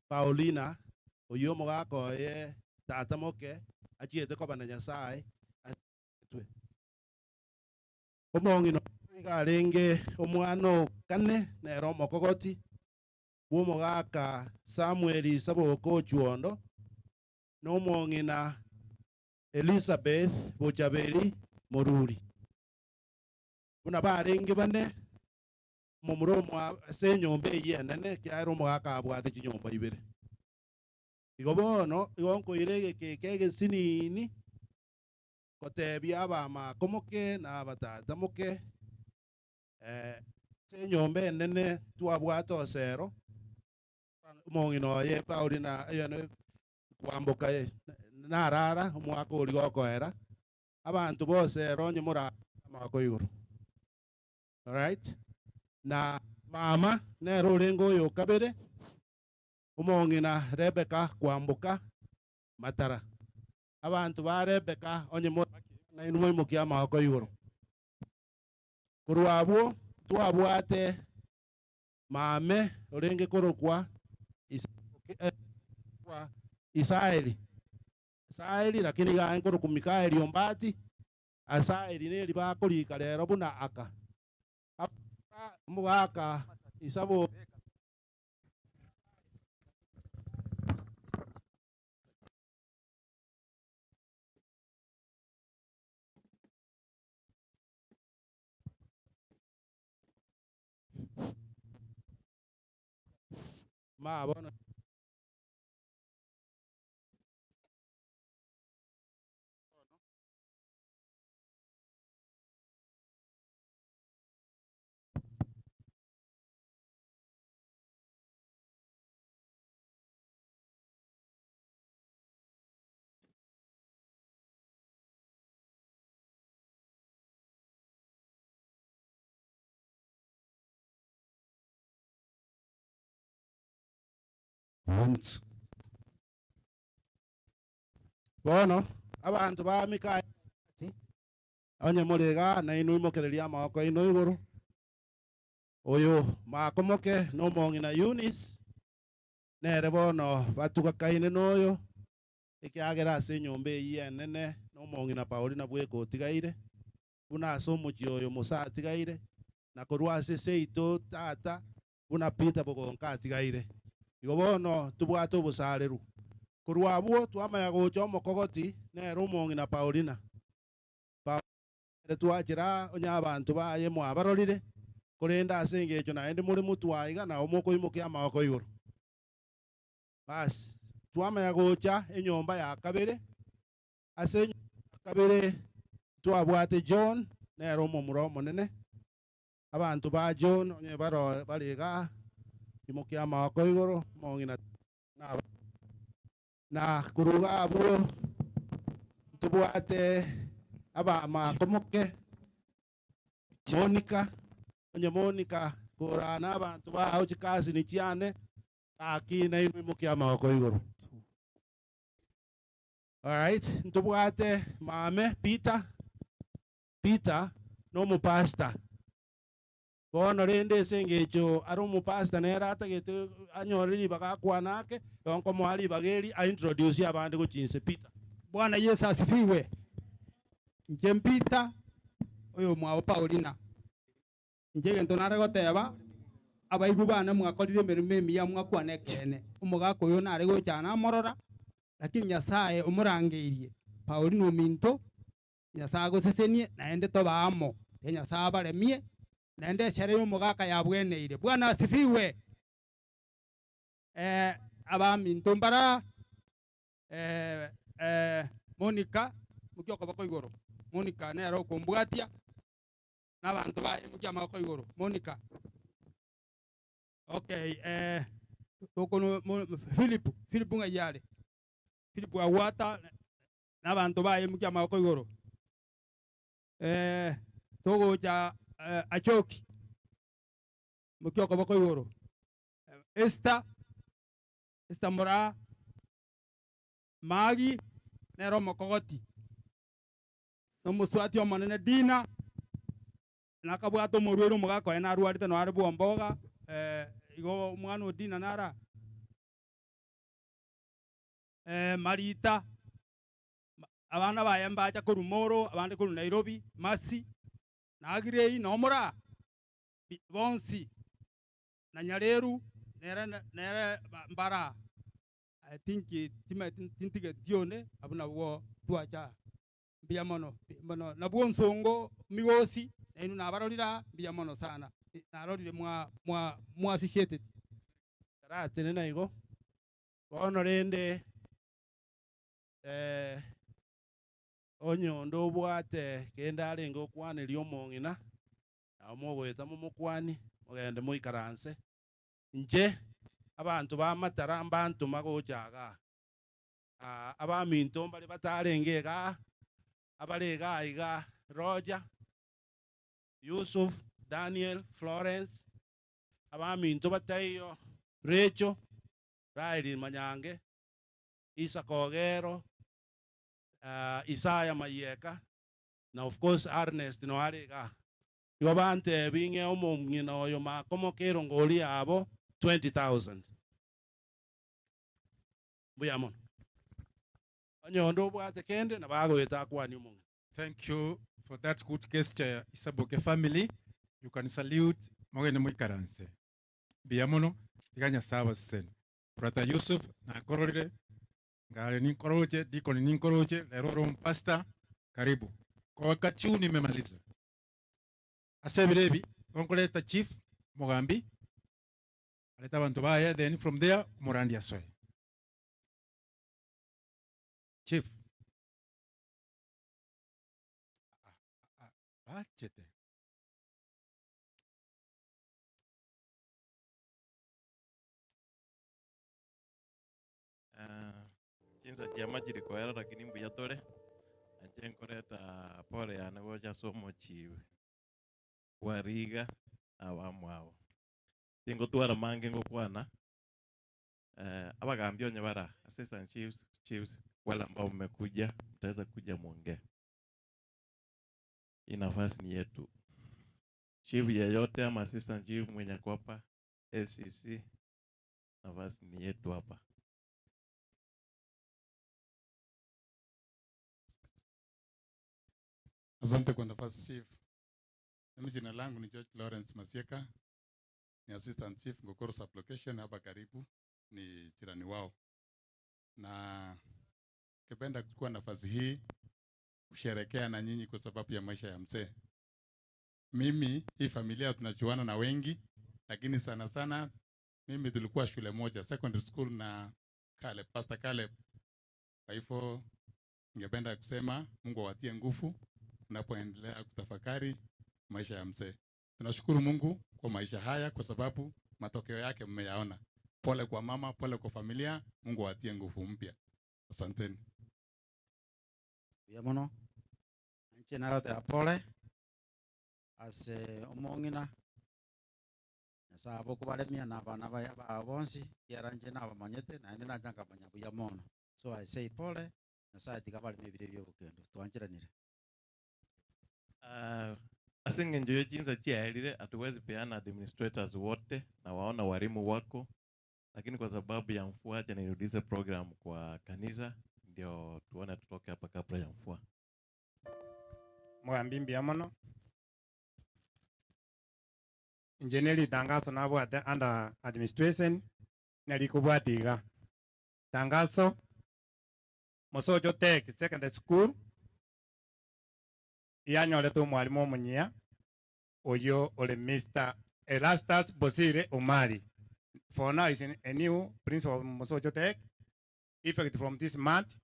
Paulina oyo mogako ye tata moke achiete koba na Nyasaye atwe umongi no igarenge omwana kane na romo kogoti wo mogaka Samuel Saboko Chuondo no mongi na Elizabeth Bochabeli Moruri buna barenge bane mumuromo ase nyombe yenene kyaro mogaka abwate chinyomba ibere igo bono igonko irege keke sinini kotebia abama komoke na abatata moke se nyombe nene twabwate osero mongi no ye Paulina yene kwamboka narara omwaka ori gokoera abantu bose ronye mura amako iguru. Alright, na mama nero orengo yo kabere umongi na Rebecca kwamboka matara abantu ba Rebecca onye mura na inumwe mukia amako iguru kurwabo twabwate mame orenge korokwa Isaeli lakini gaenkoro ku Mikaeli ombati Asaeli neri bakurika rero buna aka mugaka isabo ma bona bono abantu ba Mikaeli onye murega na inu imokereria amako ino iguru oyo makomoke no mongi na Eunice nere bono batuka kaine noyo ikiagera ase nyombe yenene no mongi na Paulina bweko tigaire buna asomo oyo musa tigaire na korwa ase seito tata buna Peter bogonka tigaire igo bono tubwate obusareru kurwa bwo twamaya gocha omokogoti nere omongi na Paulina twachira onya abantu baye mwabarorire kurenda ase engecho naende muri mutwaiga na omoko imoke amako iguru bas twamaya gocha enyomba ya kabere ase kabere twabwate John nere omomuro monene abantu ba John onye baro bariga imoke amako iguru mongi na kuruga abo tubwate aba makomoke Monica onye Monica kurana abantu ba uchikazi ni chiane akina inu imoke amako iguru. Alright, ntubwate mame Peter no mupasta bono rende sengecho ari umupasta nera atagete anyoriri bagakwanake yonko mwali bageri a introduce abandi kuchinse Peter. Bwana Yesu asifiwe. Nje Peter oyo mwa Paulina nje gento nare goteba abaigu bana mwakorire emirimo emiya mwakwanekene umugako yo nare gochana morora lakini Nyasaye umurangeirie Paulina ominto Nyasaye gosesenie naende tobamo Nyasaye baremie naende shere umugaka yabweneire. Bwana asifiwe. Abaminto mbara Monica mukyoko bako igoro Monica nero kumbwatia n'abantu baye mukyama bako igoro Monica. Okay, tokono Philip ngayale Philip awata n'abantu baye mukyama bako igoro togo cha achoki mukyoko bako igoro Esther mura Magi nero mokogoti no muswati omonene Dina nakabwato morwero mugako ena arwarite no ari bomboga igo mwana odina nara Marita abana bayemba acha korumoro abande koru Nairobi masi nagirei nomora bonsi na nyareru nere mbara I think tintige dione abuna wo tuacha biamono na buonsongo migosi enu na barolira biamono sana na rolire mwa associated Karate nena igo bono rende onyondo bwate kenda arengo kwane lyomongina na mogweta mukwani ogende muikaranse nje abantu bamatara mbantu magojaga abaminto bali batarengega abarega iga Roger Yusuf Daniel Florence abaminto batayo Recho Raili Manyange Isa Kogero Isaya Mayeka na of course Ernest no arega yobante binge omongina oyo makomo kero ngoli abo 20,000 buyamon anyondo bwate kende na bago etakwani mong. Thank you for that good gesture, Isaboke family. You can salute Mogene Muikaranse. Biamono, Tiganya Sava Sen. Brother Yusuf, na korore, ngare ni koroche, dikoni ni koroche, leroro mpasta, karibu. Kwa wakati huu nimemaliza. Asebirebi, konkoleta chief, Mogambi, aleta bantu baya, then from there, Morandi Asoy. Chief. Bachete. Jinsa jama jiri kwa yara lakini mbuya tole ajenko leta pole ya nagoja somo chiwe wariga awamu awo tingo tuwara mange ngo kwana abagambio nyabara assistant chiefs wala ambao mmekuja mtaweza kuja muongee. Hii nafasi ni yetu. Chief yeyote ama assistant chief mwenye kopa SCC nafasi ni yetu hapa. Asante kwa nafasi chief. Mimi jina langu ni George Lawrence Masieka. Ni assistant chief Ngokoro sublocation hapa karibu, ni jirani wao. Na kipenda kuchukua nafasi hii kusherekea na nyinyi kwa sababu ya maisha ya mzee. Mimi hii familia tunajuana na wengi, lakini sana sana mimi tulikuwa shule moja secondary school na Caleb, Pastor Caleb. Kwa hivyo ningependa kusema Mungu awatie nguvu unapoendelea kutafakari maisha ya mzee. Tunashukuru Mungu kwa maisha haya kwa sababu matokeo yake mmeyaona. Pole kwa mama, pole kwa familia, Mungu awatie nguvu mpya. Asanteni. Yamono. Anche narate apole. Ase omongina. Nasa aboko balemia na bana ba bonsi yaranje na bamanyete na ndina janga banyabu yamono. So I say pole na saa tikabali mebire byo bukendo. Twanjiranire. Asinge njoyo jinsa chiaelile hatuwezi peana administrators wote na waona walimu wako, lakini kwa sababu ya mvua acha nirudishe program kwa kanisa ndio tuone tutoke hapa kabla ya mvua. Mwambimbi amono injineli tangazo nabwate under administration nalikubwatiga tangazo Mosojo Tech Secondary School yanyoleto mwalimu omunyia oyo ole Mr. Erastus Bosire Omari. For now is a new principal of Mosojo Tech, effective from this month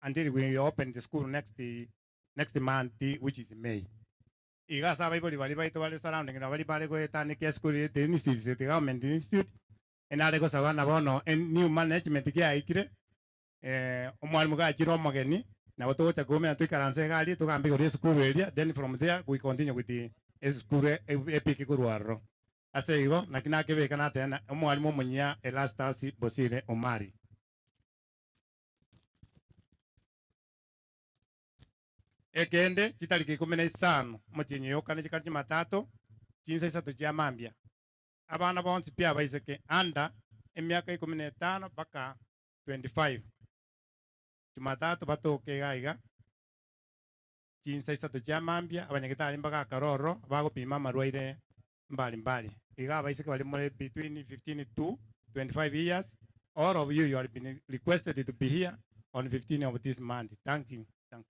until we open the school next month, which is May. Iga saba iboli bali baito bali surrounding na bali bali go etani ke school the institute the government institute enale go saba na bono new management ke aikire omwalimu ga chiro mogeni na wotocha gome na tuikaranse gali tukambi go school area, then from there we continue with the school epic kuruaro ase igo na kinake be kana tena omwalimu munyia Erastus Bosire Omari. Ekende chitariki 15 mutinyi yokane chikati matatu chinsa isatu chia mambia abana bonse pia baiseke anda emiaka 15 mpaka 25. Jumatatu batoke gaiga chinsa isatu cha mambia abanyagitari mbaga karoro bagopima marwaire mbali mbali. Iga baiseke bali more between 15 to 25 years. All of you are been requested to be here on 15 of this month. Thank you. Thanks.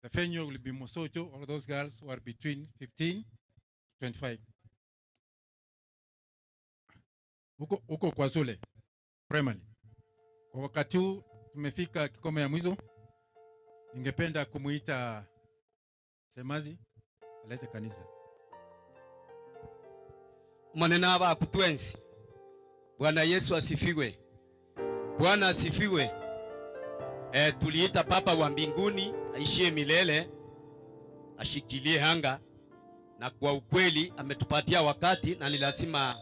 The venue will be Mosojo. All those girls who are between 15 to 25. Huko kwa Zule primary. Kwa wakati huu tumefika kikomo ya mwisho. Ningependa kumuita Semazi alete kanisa. Manena aba kutwensi. Bwana Yesu asifiwe. Bwana asifiwe. Tuliita Papa wa mbinguni aishie milele, ashikilie hanga, na kwa ukweli ametupatia wakati na ni lazima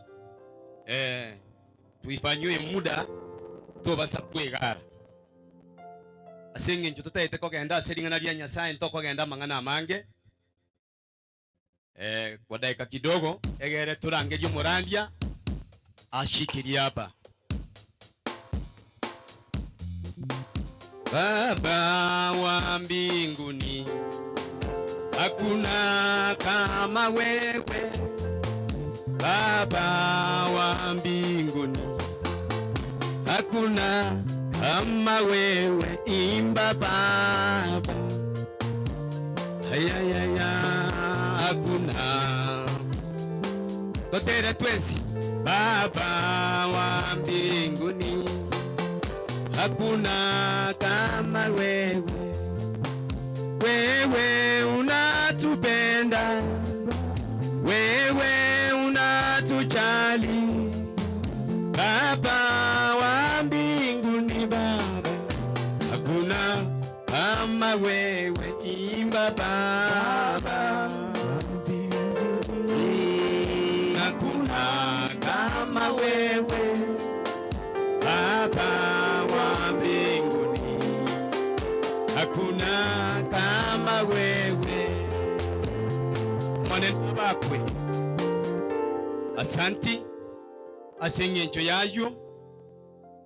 tuifanywe muda tubasa kwegara. Asinge njo tutaite kogenda seringana lya Nyasaye ntoko kogenda mangana mange. Kwa dakika kidogo egere turangeje murandia ashikilie hapa. Baba wa mbinguni, hakuna kama wewe. Baba wa mbinguni, hakuna kama wewe. Imba Baba, hayayaya, hakuna. Totere twensi. Baba wa mbinguni, hakuna kama wewe. Wewe unatupenda, wewe unatujali. Baba wa mbinguni, Baba, hakuna kama wewe. Imba Baba, hakuna kama wewe. Baba wa mbinguni, hakuna kama wewe. Maneno bakwe asanti asenye ncho yayo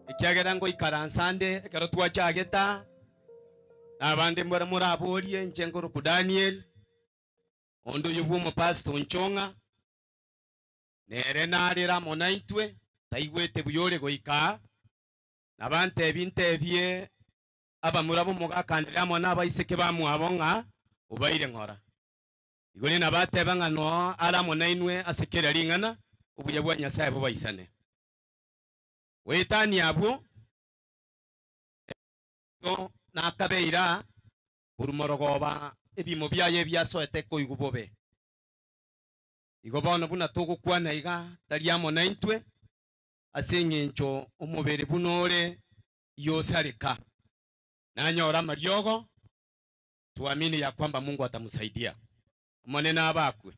ikyagera ngo ikaransande ekero twachageta abande mbara muraborie nchengoro ku Daniel ondo yubu mu pastor nchonga nere narira monaitwe taigwete buyore goika nabante bintebye abamurabo mugakandira mona abaiseke bamwabonga ubaire nkora igone nabate bangano ara monainwe asekera ringana ubuya bwa Nyasaye bo baisane wetani abo to nakabeira urumorogoba ebimo byaye byasoete ko igubobe igobona buna tugukwana iga taria monaintwe asenye ncho umubere bunore yosarika nanyora mariogo tuamini ya kwamba Mungu atamsaidia monena abakwe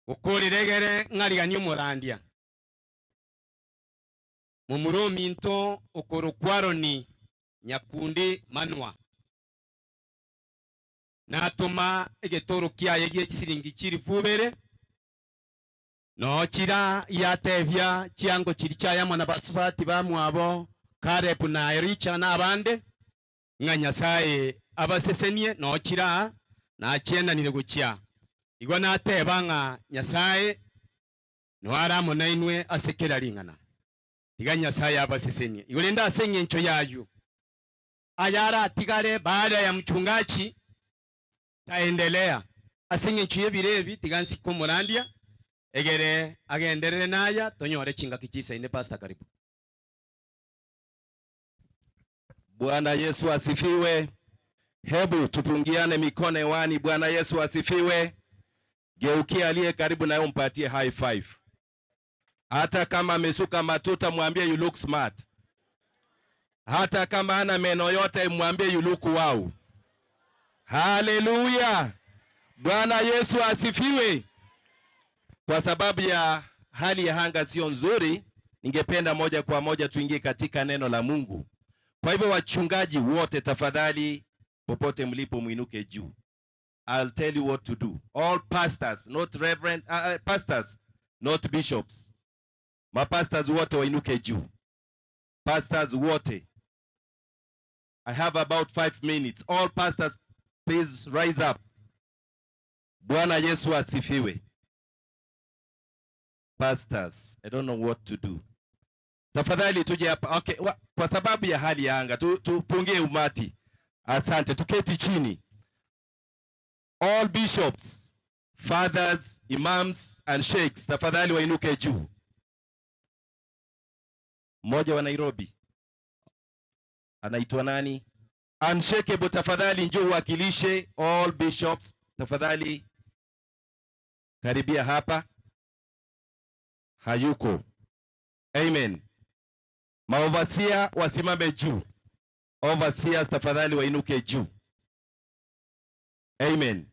ukuriregere ngariganyo murandia mumuromi nto ukurukwaroni nyakundi manwa natuma egetoro kiaye gyekiringi kiri vubere no chira yatebya chiango chiri chaya mwana basubati bamwabo Karebu na Ericha na abande nga Nyasaye abasesenie no chira na chienda nile guchia igwa nateba nga Nyasaye no ara monainwe asekera ringana iga Nyasaye abasesenie igwa nda asenye ncho yayu ayara tigare baada ya mchungaji taendelea asenye ncho yebirebi tigansi ko murandia egere agenderere naya tonyore chinga kichisa ine pastor karibu. Bwana Yesu asifiwe. Hebu tupungiane mikono hewani. Bwana Yesu asifiwe. Geukia aliye karibu na umpatie high five. Hata kama amesuka matuta mwambie you look smart. Hata kama ana meno yote mwambie you look wow. Haleluya. Bwana Yesu asifiwe. Kwa sababu ya hali ya anga sio nzuri, ningependa moja kwa moja tuingie katika neno la Mungu. Kwa hivyo wachungaji wote tafadhali popote mlipo muinuke juu. I'll tell you what to do. All pastors, not reverend, pastors, not bishops. Mapastors wote wainuke juu. Pastors wote. I have about 5 minutes. All pastors, please rise up. Bwana Yesu asifiwe. Pastors, I don't know what to do. Tafadhali tuje hapa. Okay, kwa sababu ya hali ya anga tupungie umati. Asante, tuketi chini. All bishops, fathers, imams and sheikhs, tafadhali wainuke juu. Mmoja wa Nairobi anaitwa nani? Unshakable, tafadhali njoo wakilishe. All bishops, tafadhali karibia hapa. Hayuko. Amen. Maovasia wasimame juu. Overseers tafadhali wainuke juu. Amen.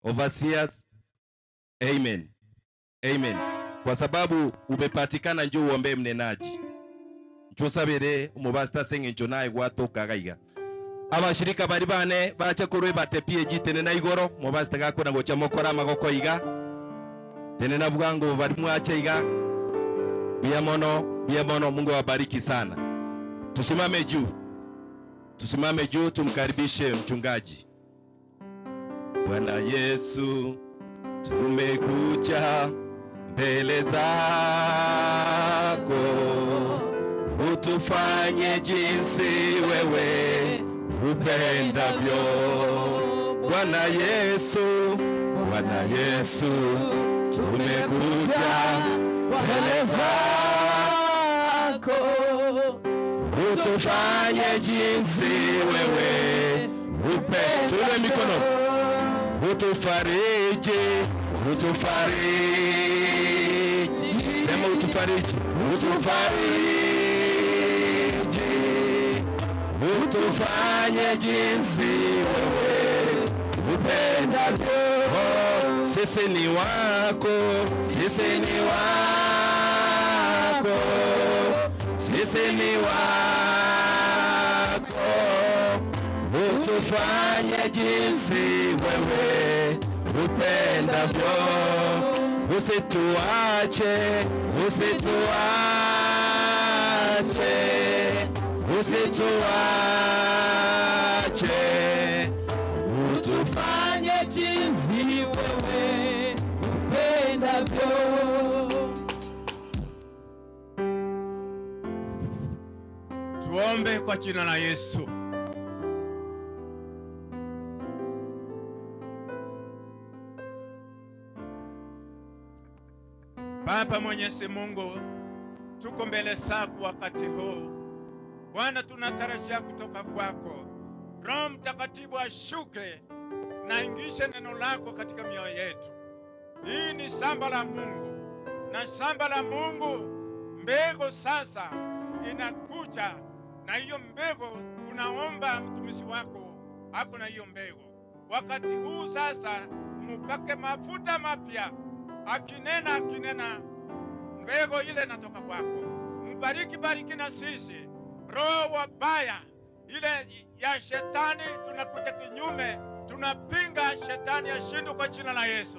Overseers. Amen. Amen. Kwa sababu umepatikana, njoo uombe mnenaji. Njoo sabere umubasta senge njoo naye gwatoka gaiga. Abashirika bari bane bacha kurwe batepie jitene na igoro mubasta gakona gocha mokora magoko iga. Tene na bwango bari mwacha iga. Biamono, Mungu awabariki sana. Tusimame juu. Tusimame juu tumkaribishe mchungaji. Bwana Yesu, tumekuja mbele zako. Utufanye jinsi wewe upendavyo. Bwana Yesu, tumekuja mbele zako. Utufanye jinsi wewe tule mikono. Utufariji. Sema utufariji. Utufanye jinsi wewe upendavyo. Sisi ni wako. Utufanye jinsi wewe upendavyo. Usituache. Utufanye jinsi wewe upendavyo. Tuombe kwa jina la Yesu. Baba Mwenyezi Mungu, tuko mbele zako wakati huu. Bwana, tunatarajia kutoka kwako. Roho Mtakatifu ashuke na ingishe neno lako katika mioyo yetu. Hii ni shamba la Mungu, na shamba la Mungu mbegu sasa inakuja, na hiyo mbegu tunaomba mtumishi wako ako na hiyo mbegu. Wakati huu sasa mupake mafuta mapya, akinena mbegu ile natoka kwako. Bariki na sisi. Roho wabaya ile ya shetani tunakuja kinyume, tunapinga shetani ashindwe kwa jina la Yesu.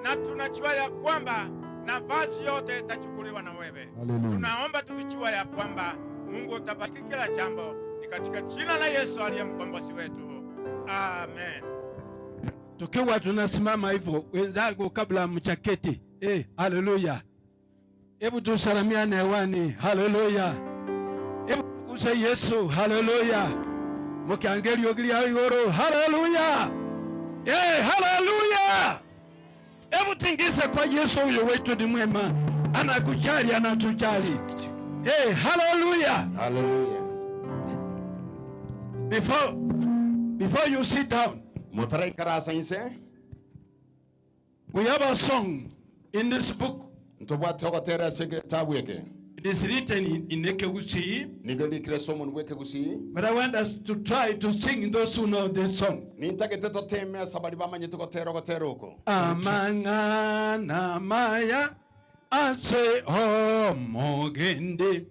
Na tunajua ya kwamba nafasi yote itachukuliwa na wewe. Tunaomba tukijua ya kwamba Mungu utabariki kila jambo, ni katika jina la Yesu aliye mkombozi wetu. Amen. Tukiwa tunasimama hivyo, wenzangu, kabla mchaketi. Haleluya. Hebu tusalimiane hewani. Haleluya. Hebu tukuse Yesu. Haleluya. Mkiangeli ogilia igoro. Haleluya. Haleluya. Hebu tingise kwa Yesu, huyo wetu ni mwema. Anakujali, anatujali. Hallelujah. Hallelujah. Before you sit down, we have a song in this book. It is written in Ekegusi. But I want us to try to sing those who know this song. Amangana maya ase homogende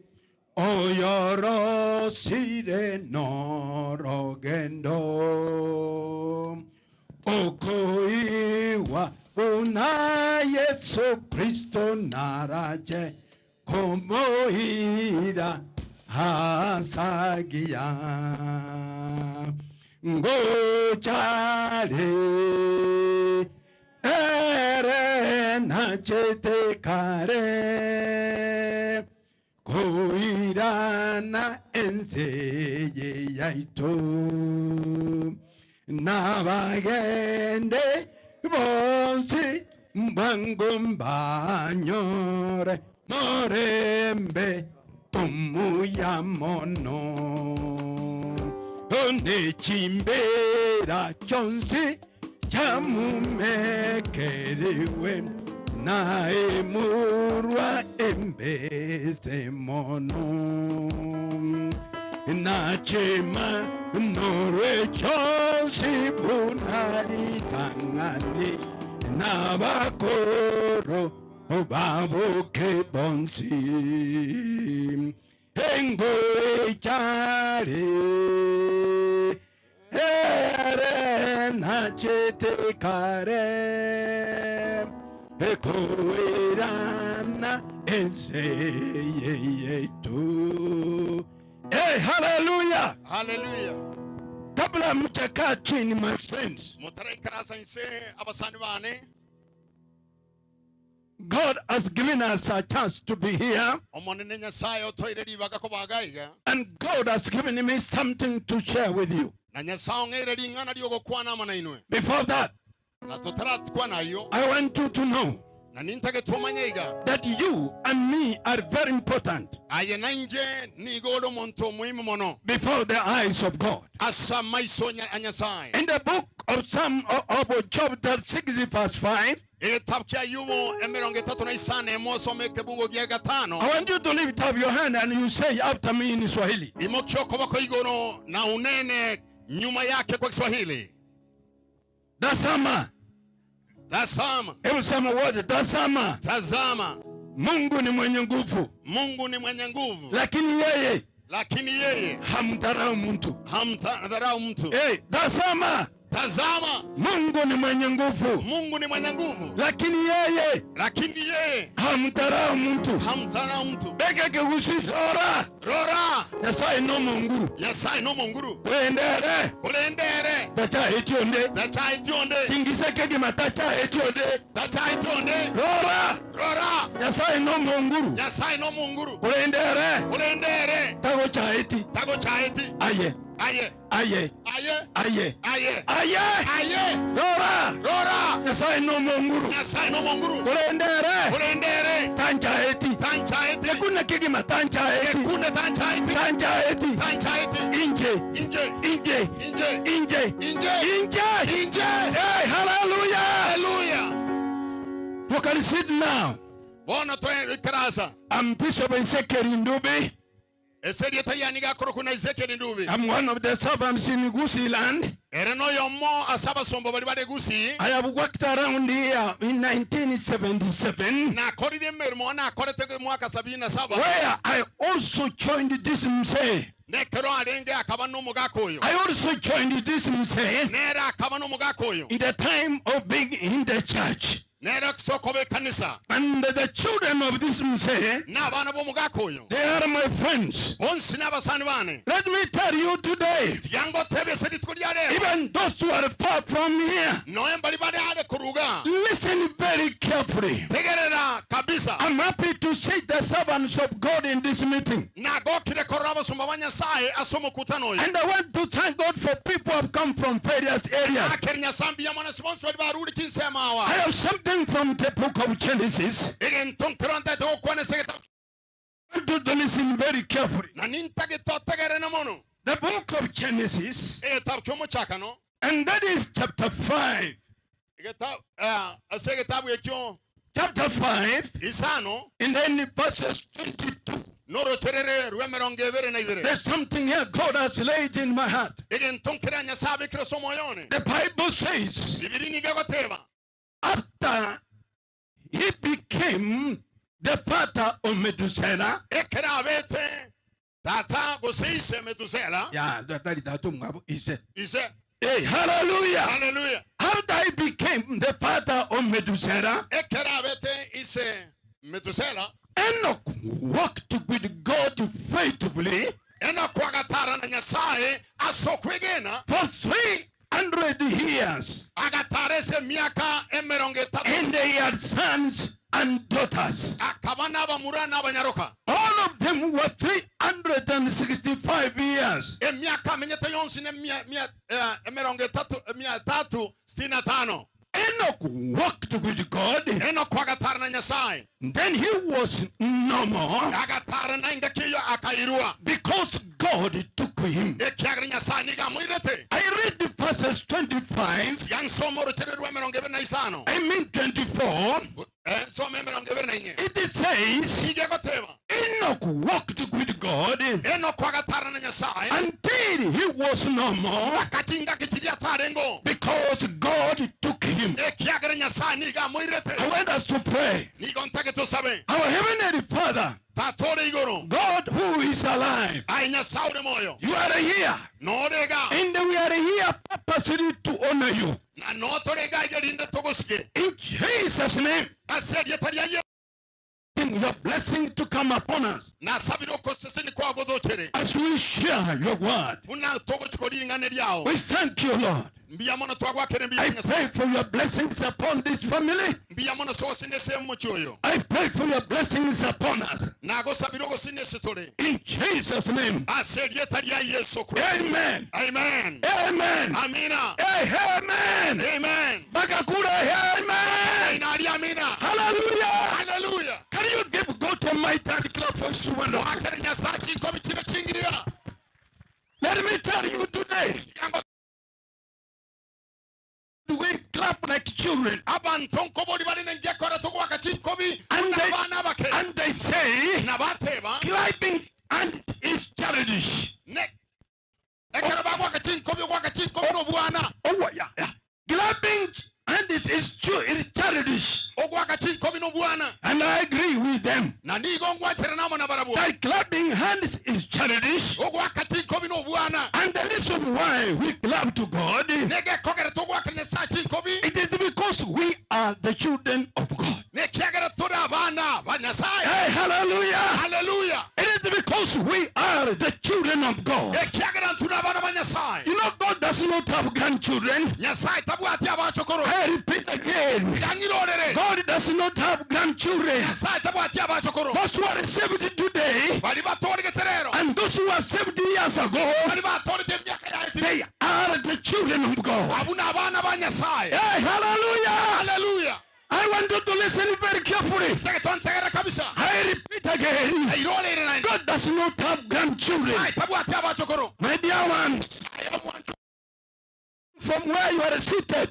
oyoro sire no rogendo okoiwa una Yesu Kristo naraje komoira hasagia ngochare ere nachete kare koirana enseye yaito navagende bonsi mbangombañore morembe tumuya mono one chimbera chonsi chamumekerewe nae murwa embese mono nachema norwe chonsi punari tangani nabakoro babuke bonsi engo echare ere nachete kare ekoirana enseyeyetu. Hey, hallelujah. Hallelujah. Kabla mtakaa chini, my friends, God has given us a chance to be here, and God has given me something to share with you. Before that, I want you to know that you and me are very important before the eyes of God. In the book of Psalm of chapter 60 verse 5, I want you to lift up your hand and you say after me in Swahili. Tazama. Tazama. Hebu sema wote, tazama. Tazama. Mungu ni mwenye nguvu. Mungu ni mwenye nguvu. Lakini yeye hamdharau mtu. Hamdharau mtu. Hey, tazama. Tazama. Mungu ni mwenye nguvu. Mungu ni mwenye nguvu. Lakini yeye hamdharau mtu. Hamdharau mtu. Beke kehusi rora. Rora. Yasai no munguru. Yasai no munguru. Kulendere. Kulendere. Dacha etionde. Dacha etionde. Tingise kegi matacha etionde. Dacha etionde. Rora. Rora. Yasai no munguru. Yasai no munguru. Kulendere. Kulendere. Tago chaeti. Tago chaeti. Aye. Aye. Aye. Aye. Aye. Aye. Aye. Aye. Rora. Rora. Yasai no munguru. Yasai no munguru. Kulendere. Kulendere. Tancha eti. Tancha eti. Ekune kigima tancha eti. Ekune tancha eti. Tancha eti. Tancha eti. Inje. Inje. Inje. Inje. Inje. Inje. Inje. Inje. Hey, hallelujah. Hallelujah. You can sit now. Bona toe krasa. I'm Bishop Mzee Ndubi. I'm one of the servants in Gusi land. I have worked around here in 1977, where I also joined this Mzee. I also joined this Mzee in the time of being in the church. And the children of this Mzee, they are my friends. Let me tell you today, even those who are far from here, listen very carefully. I'm happy to see the servants of God in this meeting. And I want to thank God for people who have come from various areas. I have something from the book of Genesis. I want you to listen very carefully. The book of Genesis, and that is chapter 5. Chapter 5, and then verses 22. There's something here God has laid in my heart. The Bible says, after he became the father of Methuselah, yeah, hey, hallelujah. Hallelujah. After he became the father of Methuselah, Enoch walked with God faithfully for 300 years. And they had sons and daughters. All of them were 365 years. Enoch walked with God. Then he was no more because God took him. I read the verses 25. I mean 24. It says Enoch walked with God until he was no more because God took him. I want us to pray. Our Heavenly Father, God who is alive, you are here, and we are here purposely to honor you. In Jesus' name, your blessing to come upon us as we share your word. We thank you, Lord. I pray for your blessings upon this family. I pray for your blessings upon us. In Jesus' name. Amen. Amen. Amen. Amina. Amen. Amen. Amen. Hallelujah. Hallelujah. Can you give God a mighty hand clap for his wonderful? Let me tell you today. We clap like children. And they say clapping and is childish. Oh, yeah. Clapping and is childish. And I agree with them. That clapping hands is childish. And the reason why we clap to God, it is because we are the children of God. Hey, hallelujah. Hallelujah. It is because we are the children of God. You know, God does not have grandchildren. I repeat again. God does not have grandchildren. Those who are saved today and those who are saved years ago, they are the children of God. Hey, hallelujah. Hallelujah. I want you to listen very carefully. I repeat again. God does not have grandchildren. My dear ones, from where you are seated,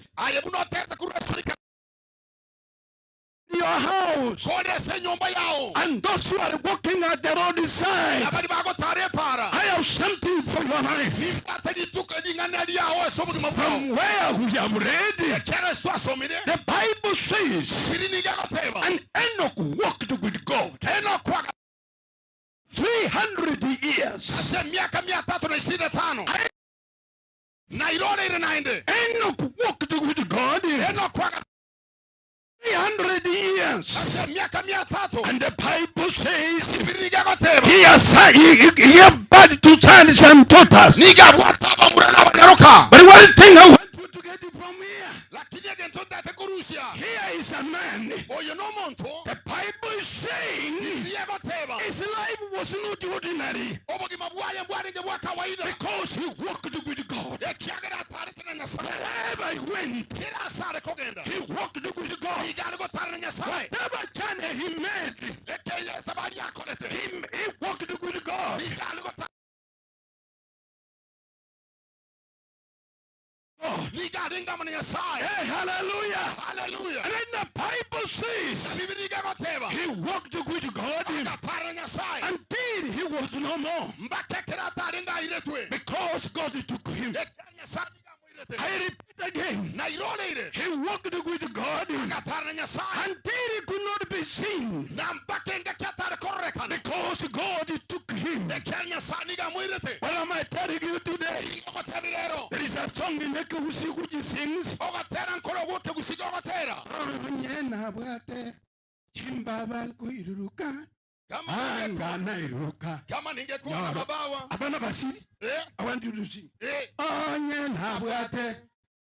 your house, and those who are walking at the roadside, I have something for your life. From where we have read, the Bible says, and Enoch walked with God 300 years. Enoch walked with God 300 years. And the Bible says he has birth to sons and daughters. But one thing I want you to get it from here is a man. The Bible is saying his life was not ordinary because he walked with God. Wherever he went, he walked with God. Whatever journey he made, he walked with God. Hey, hallelujah. Hallelujah. And then the Bible says he walked with God until he was no more because God took him. I repeat again. He walked with God until he could not be seen because God took him. What am I telling you today? There is a song in Ekusi which sings banko iruruka angana iruruka kama ningekuwa na mabawa abana bashiri abandi uruzi onye ntabwate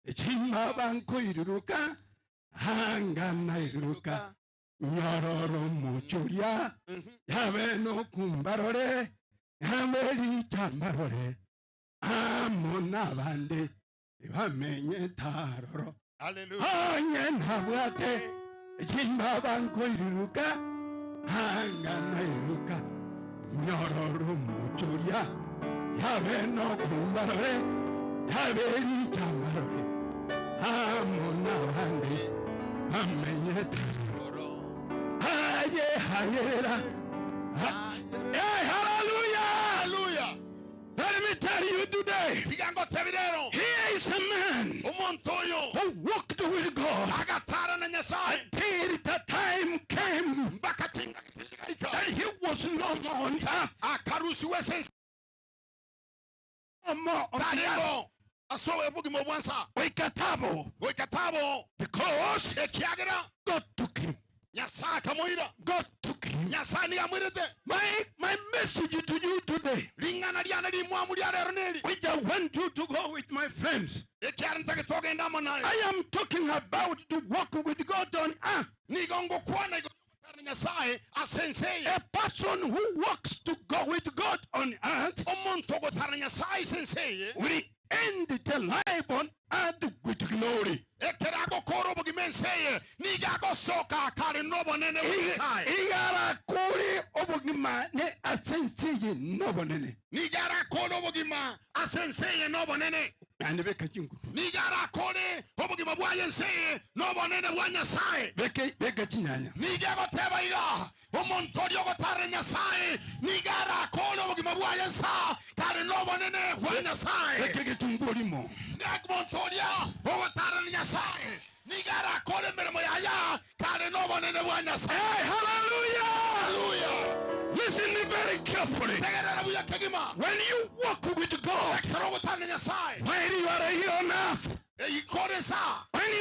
ekima banko iruruka angana iruruka nyororo muchuria yabe no kumbarore yameli tambarore amona bande bamenye taroro haleluya onye ntabwate ekima banko iruruka angana iruruka nyororo muchuria yabe no kumbarore yabeli tambarore amona bande bamenye taroro aye hayera hey hallelujah hallelujah. Let me tell you today, here is a man who walked with God until the time came that he was no more on earth. No more on the earth. Because God took him. God took him. My message to you today, which I want you to go with my friends, I am talking about to walk with God on earth. A person who walks to go with God on earth will end the life on earth with glory. Igara kuri obogima ne asenseye nobonene. Nigara kuri obogima asenseye nobonene. Ande beka chingu. Nigara kuri obogima bwayenseye nobonene bwanyasaye. Beka chinyanya. Nigara teba ira. Omontorio gotare nyasaye. Nigara kuri obogima bwayensa. Kare nobonene bwanyasaye. Beka kitungulimo. Nagmontoria ogotare nyasaye. Nigara kore meremo yaya kare no bonene bwanya sa. Hey, hallelujah. Hallelujah. Listen very carefully. When you walk with God, when you are here on earth, when you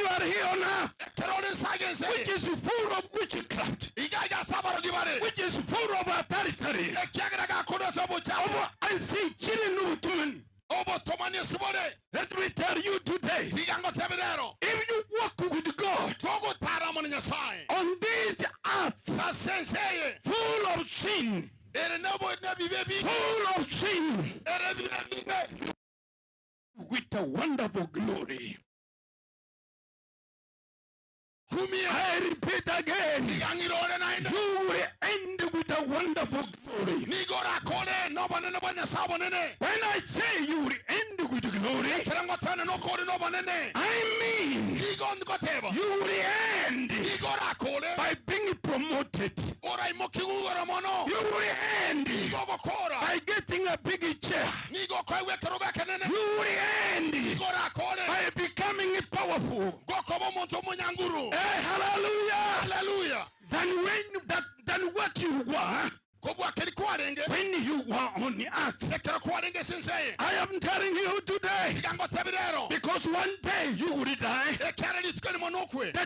are here on earth, which is full of witchcraft, which is full of authority, I see children. Let me tell you today, if you walk with God on this earth full of sin, full of sin, with a wonderful glory. I repeat again, you will end with a wonderful glory. When I say you will end with glory, I mean you will end by being promoted. You will end by getting a big chair. You will end by becoming powerful. Hey, hallelujah. Hallelujah. Than what you were when you were on the earth. I am telling you today, because one day you will die. The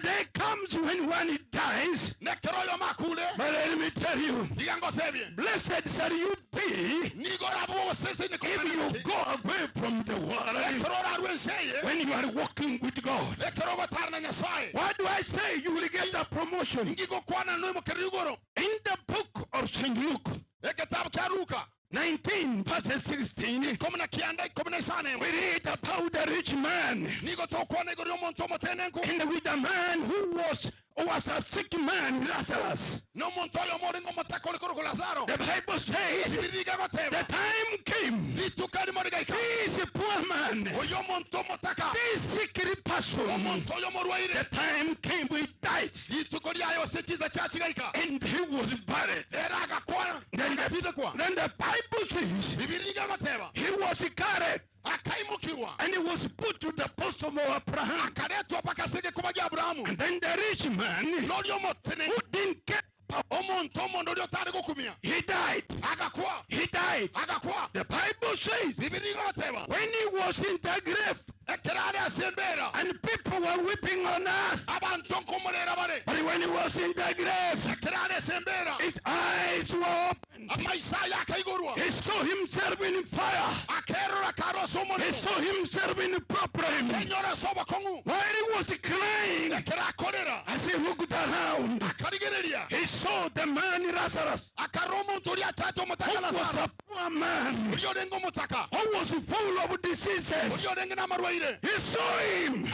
day comes when one dies. But let me tell you, blessed shall you be if you go away from the world when you are walking with God. Why do I say you will get a promotion? In the book of St. Luke, 19 verses 16, we read about the rich man and with the man who was a sick man, Lazarus. The Bible says the time came. This poor man, this sick person, the time came, he died. And he was buried. Then the Bible says he was carried and he was put to the bosom of Abraham. And then the rich man who didn't care, he died. He died. The Bible says when he was in the grave and people were weeping on earth, but when he was in the grave, eyes were opened. He saw himself in fire. He saw himself in problem. While he was crying, as he looked around, he saw the man Lazarus, who was a poor man, who was full of diseases. He saw him,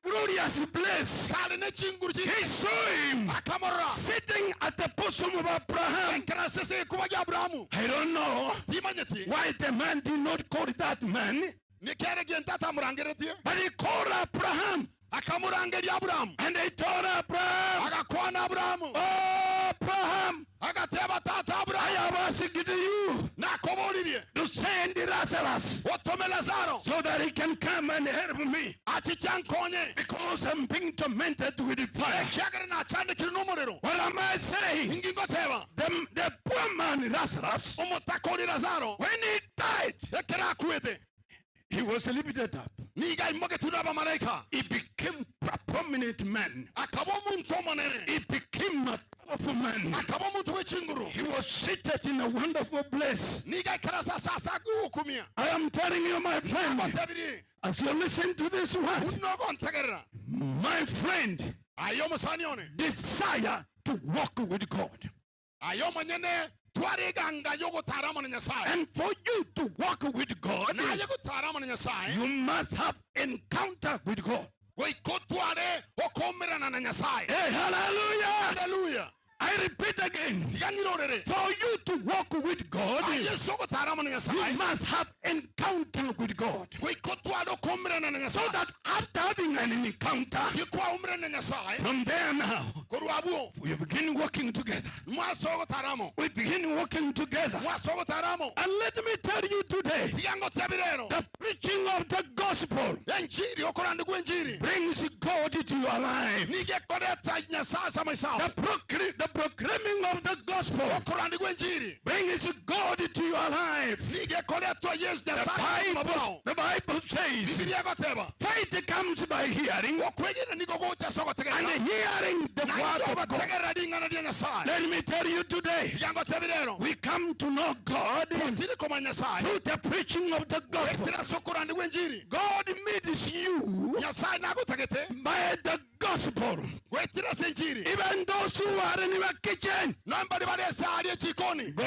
glorious bliss. He saw him sitting at the bosom of Abraham. I don't know why the man did not call that man, but he called Abraham. And they told Abraham, oh, Abraham, I have asked you to send Lazarus so that he can come and help me, because I'm being tormented with fire. What am I saying? The poor man Lazarus, when he died, he was lifted up. He became a prominent man. He became a powerful man. He was seated in a wonderful place. I am telling you, my friend, as you listen to this word, my friend, desire to walk with God. And for you to walk with God, you must have encounter with God. Hey, hallelujah! Hallelujah! I repeat again. For you to walk with God, you must have encounter with God. So that after having an encounter, from there now, we begin working together. We begin working together. And let me tell you today, the preaching of the gospel brings God into your life. The proclaiming of the gospel brings God into your life. The Bible says faith comes by hearing, and hearing the word of God. Let me tell you today, we come to know God through the preaching of the gospel. God meets you by the gospel. Even those who are in your kitchen, God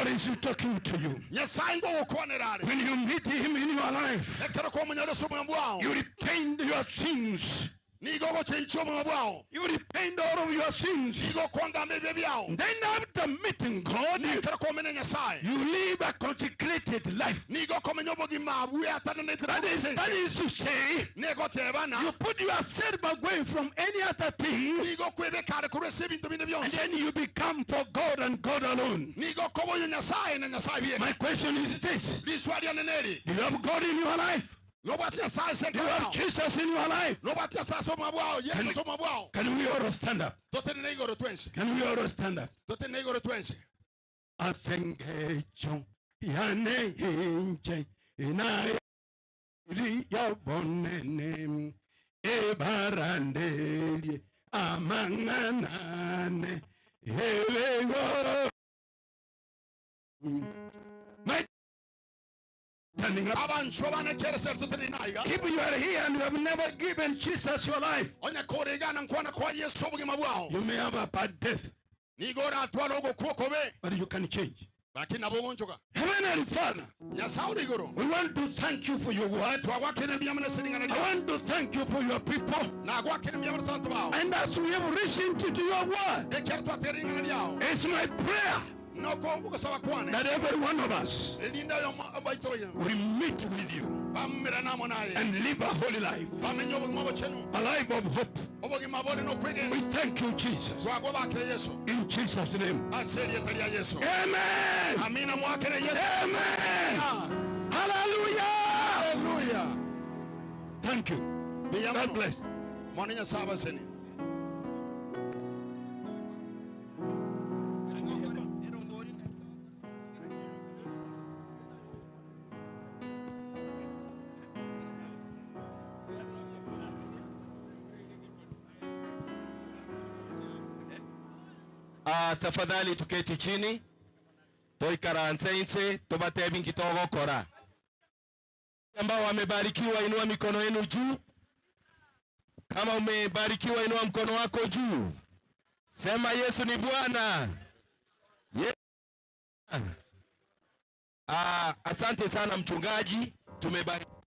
is talking to you. When you meet him in your life, you repent your sins. You repent all of your sins. Then after meeting God, you live a consecrated life. That is to say, you put yourself away from any other thing, and then you become for God and God alone. My question is this: do you have God in your life? Do you have Jesus in your life? Can we all stand up? Can we all stand up? Asengecho yane inche inaye riya bonene ebarandeli amanganane elego. My standing up. If you are here and you have never given Jesus your life, you may have a bad death, but you can change. Heavenly Father, we want to thank you for your word. I want to thank you for your people. And as we have listened to your word, it's my prayer that every one of us will meet with you and live a holy life, a life of hope. We thank you, Jesus. In Jesus' name. Amen. Amen. Hallelujah. Hallelujah. Thank you. God bless. Tafadhali tuketi chini. Toikaransense tobatebi ngitogo kora. Ambao wamebarikiwa inua mikono yenu juu. Kama umebarikiwa inua mkono wako juu. Sema Yesu ni Bwana. Asante sana mchungaji. Tumebarikiwa.